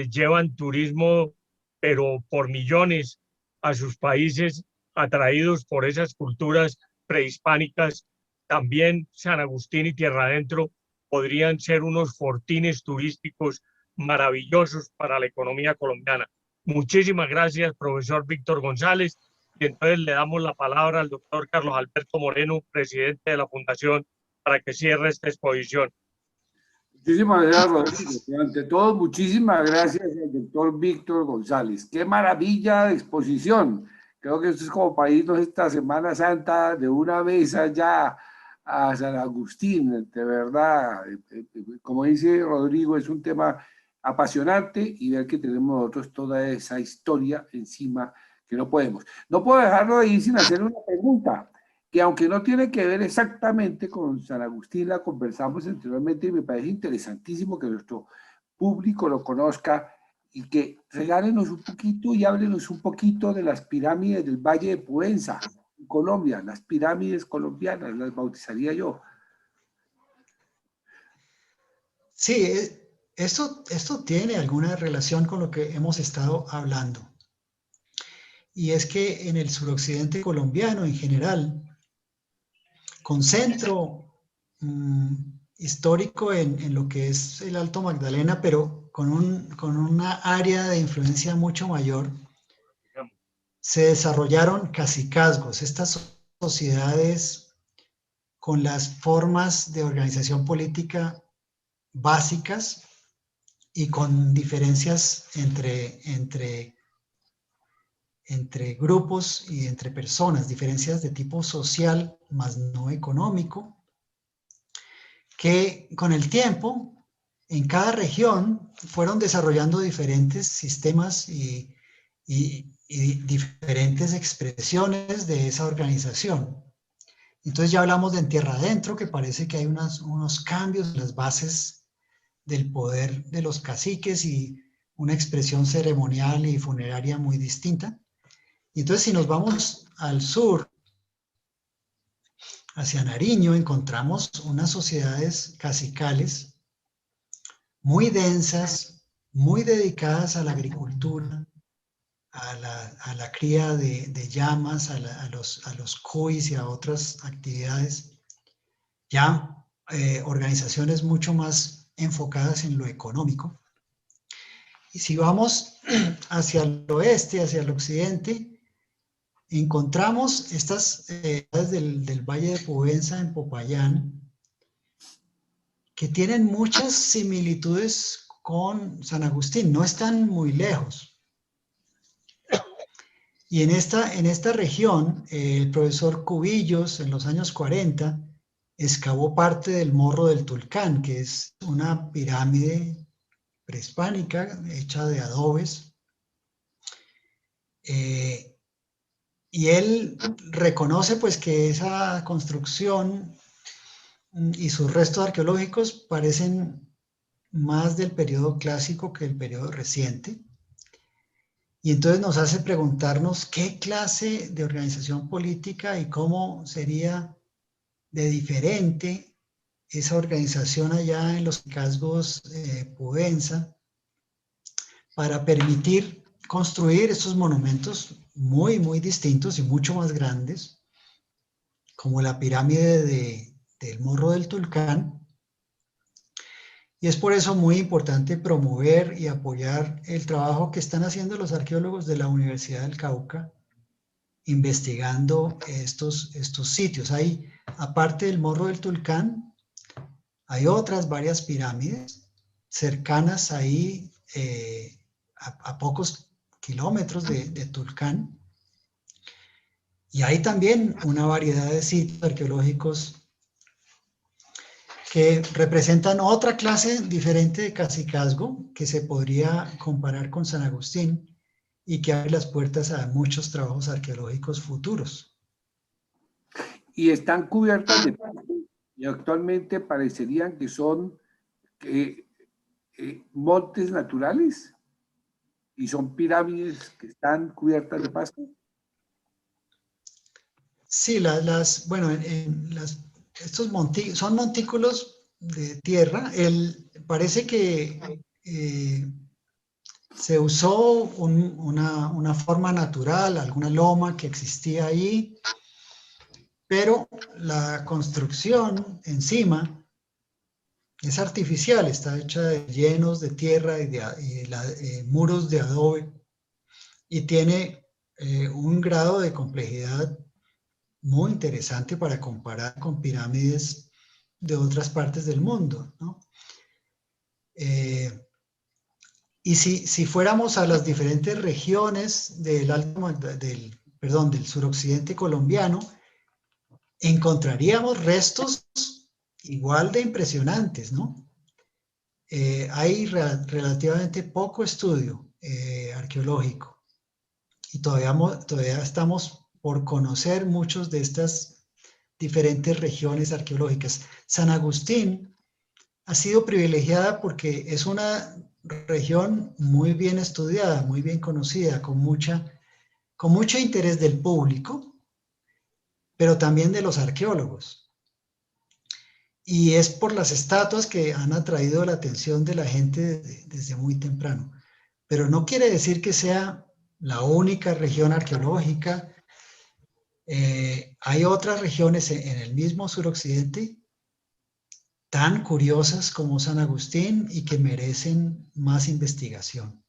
llevan turismo, pero por millones, a sus países, atraídos por esas culturas prehispánicas, también San Agustín y Tierra Adentro podrían ser unos fortines turísticos maravillosos para la economía colombiana. Muchísimas gracias, profesor Víctor González. Y entonces le damos la palabra al doctor Carlos Alberto Moreno, presidente de la Fundación, para que cierre esta exposición. Muchísimas gracias, Rodrigo. Ante todo, muchísimas gracias al doctor Víctor González. Qué maravilla de exposición. Creo que esto es como para irnos esta Semana Santa de una vez allá a San Agustín, de verdad. Como dice Rodrigo, es un tema apasionante y ver que tenemos nosotros toda esa historia encima que no podemos. No puedo dejarlo de ir sin hacer una pregunta, que aunque no tiene que ver exactamente con San Agustín, la conversamos anteriormente y me parece interesantísimo que nuestro público lo conozca y que regálenos un poquito y háblenos un poquito de las pirámides del Valle de Puenza, en Colombia, las pirámides colombianas, las bautizaría yo. Sí, esto tiene alguna relación con lo que hemos estado hablando. Y es que en el suroccidente colombiano en general, con centro histórico en lo que es el Alto Magdalena, pero con una área de influencia mucho mayor, se desarrollaron cacicazgos, estas sociedades con las formas de organización política básicas y con diferencias entre grupos y entre personas, diferencias de tipo social más no económico, que con el tiempo en cada región fueron desarrollando diferentes sistemas y diferentes expresiones de esa organización. Entonces ya hablamos de en Tierra Adentro, que parece que hay unos cambios en las bases del poder de los caciques y una expresión ceremonial y funeraria muy distinta. Y entonces si nos vamos al sur, hacia Nariño, encontramos unas sociedades cacicales muy densas, muy dedicadas a la agricultura, a la cría de llamas, a los cuys y a otras actividades, ya organizaciones mucho más enfocadas en lo económico. Y si vamos hacia el oeste, hacia el occidente, encontramos estas ciudades del Valle de Pubenza en Popayán, que tienen muchas similitudes con San Agustín, no están muy lejos. Y en esta región, el profesor Cubillos, en los años 40, excavó parte del Morro del Tulcán, que es una pirámide prehispánica hecha de adobes. Y él reconoce pues que esa construcción y sus restos arqueológicos parecen más del periodo clásico que del periodo reciente. Y entonces nos hace preguntarnos qué clase de organización política y cómo sería de diferente esa organización allá en los cascos Pubenza para permitir construir estos monumentos muy, muy distintos y mucho más grandes, como la pirámide del Morro del Tulcán. Y es por eso muy importante promover y apoyar el trabajo que están haciendo los arqueólogos de la Universidad del Cauca, investigando estos sitios. Hay, aparte del Morro del Tulcán, hay otras varias pirámides cercanas ahí a pocos kilómetros de Tulcán. Y hay también una variedad de sitios arqueológicos que representan otra clase diferente de cacicazgo que se podría comparar con San Agustín y que abre las puertas a muchos trabajos arqueológicos futuros. Y están cubiertas de pasto, y actualmente parecerían que son montes naturales, y son pirámides que están cubiertas de pasto. Sí, bueno, estos son montículos de tierra. Parece que se usó una forma natural, alguna loma que existía ahí, pero la construcción encima es artificial, está hecha de llenos de tierra y de muros de adobe y tiene un grado de complejidad muy interesante para comparar con pirámides de otras partes del mundo, ¿no? Y si fuéramos a las diferentes regiones del suroccidente colombiano, encontraríamos restos igual de impresionantes, ¿no? Hay relativamente poco estudio arqueológico y todavía estamos por conocer muchos de estas diferentes regiones arqueológicas. San Agustín ha sido privilegiada porque es una región muy bien estudiada, muy bien conocida, con mucho interés del público, pero también de los arqueólogos. Y es por las estatuas que han atraído la atención de la gente desde muy temprano. Pero no quiere decir que sea la única región arqueológica. Hay otras regiones en el mismo suroccidente tan curiosas como San Agustín y que merecen más investigación.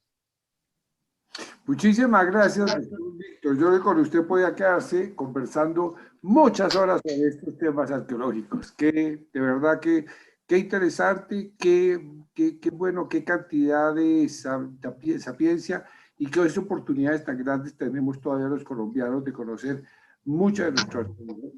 Muchísimas gracias, doctor Víctor. Yo creo que con usted podía quedarse conversando muchas horas sobre estos temas arqueológicos. De verdad que qué interesante, qué bueno, qué cantidad de sapiencia y qué oportunidades tan grandes tenemos todavía los colombianos de conocer mucha de nuestra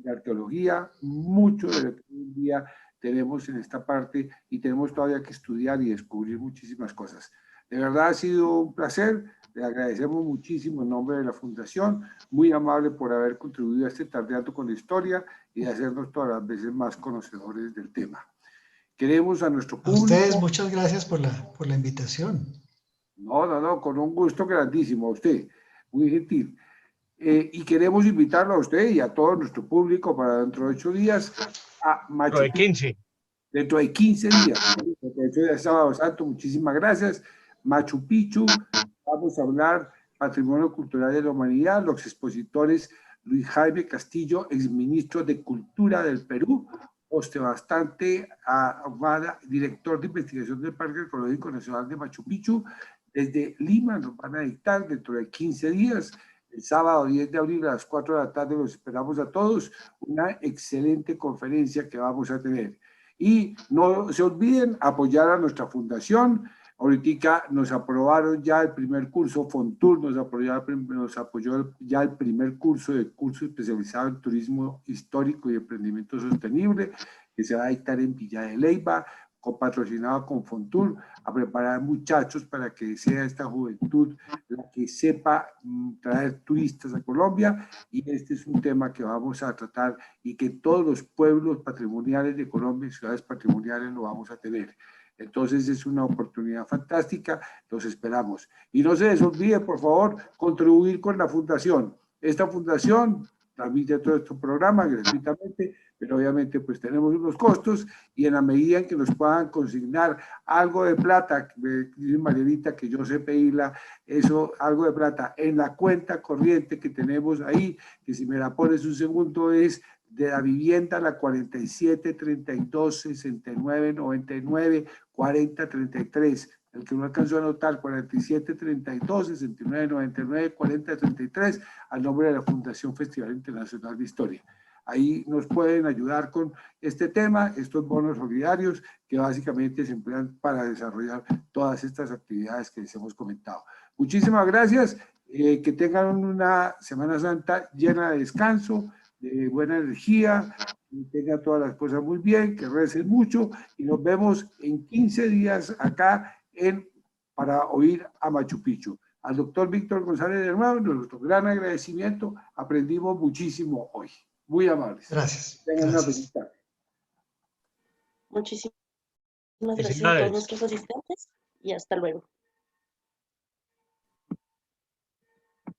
arqueología, mucho de lo que hoy en día tenemos en esta parte y tenemos todavía que estudiar y descubrir muchísimas cosas. De verdad ha sido un placer. Le agradecemos muchísimo en nombre de la Fundación, muy amable por haber contribuido a este Tardeando con la Historia y de hacernos todas las veces más conocedores del tema. Queremos a nuestro A público. ustedes, muchas gracias por la invitación. No, con un gusto grandísimo a usted, muy gentil. Y queremos invitarlo a usted y a todo nuestro público para dentro de 8 días a Machu Dentro de Picchu. 15. Dentro de 15 días, dentro de 8 días, Sábado Santo, muchísimas gracias. Machu Picchu, vamos a hablar Patrimonio Cultural de la Humanidad, los expositores Luis Jaime Castillo, exministro de Cultura del Perú, José Bastante Ahumada, director de investigación del Parque Arqueológico Nacional de Machu Picchu. Desde Lima nos van a dictar dentro de 15 días, el sábado 10 de abril a las 4 de la tarde, los esperamos a todos, una excelente conferencia que vamos a tener. Y no se olviden apoyar a nuestra fundación. Ahorita nos aprobaron ya el primer curso, Fontur nos apoyó ya el primer curso especializado en turismo histórico y emprendimiento sostenible, que se va a dictar en Villa de Leyva, patrocinado con Fontur, a preparar muchachos para que sea esta juventud la que sepa traer turistas a Colombia, y este es un tema que vamos a tratar y que todos los pueblos patrimoniales de Colombia y ciudades patrimoniales lo vamos a tener. Entonces es una oportunidad fantástica, los esperamos. Y no se les olvide, por favor, contribuir con la fundación. Esta fundación transmite todo este programa gratuitamente, pero obviamente pues tenemos unos costos, y en la medida en que nos puedan consignar algo de plata, me dice Marielita que yo sé pedirla, eso, algo de plata en la cuenta corriente que tenemos ahí, que si me la pones un segundo, es de la vivienda, la 47 32 69 99 40 33, el que no alcanzó a anotar, 47 32 69 99 40 33, al nombre de la Fundación Festival Internacional de Historia. Ahí nos pueden ayudar con este tema, estos bonos solidarios que básicamente se emplean para desarrollar todas estas actividades que les hemos comentado. Muchísimas gracias, que tengan una Semana Santa llena de descanso, de buena energía, que tengan todas las cosas muy bien, que recen mucho, y nos vemos en 15 días acá para oír a Machu Picchu. Al doctor Víctor González de nuevo, nuestro gran agradecimiento, aprendimos muchísimo hoy. Muy amables. Gracias. Tengan una Gracias. feliz tarde. Muchísimas gracias a Felicidades. todos nuestros asistentes y hasta luego.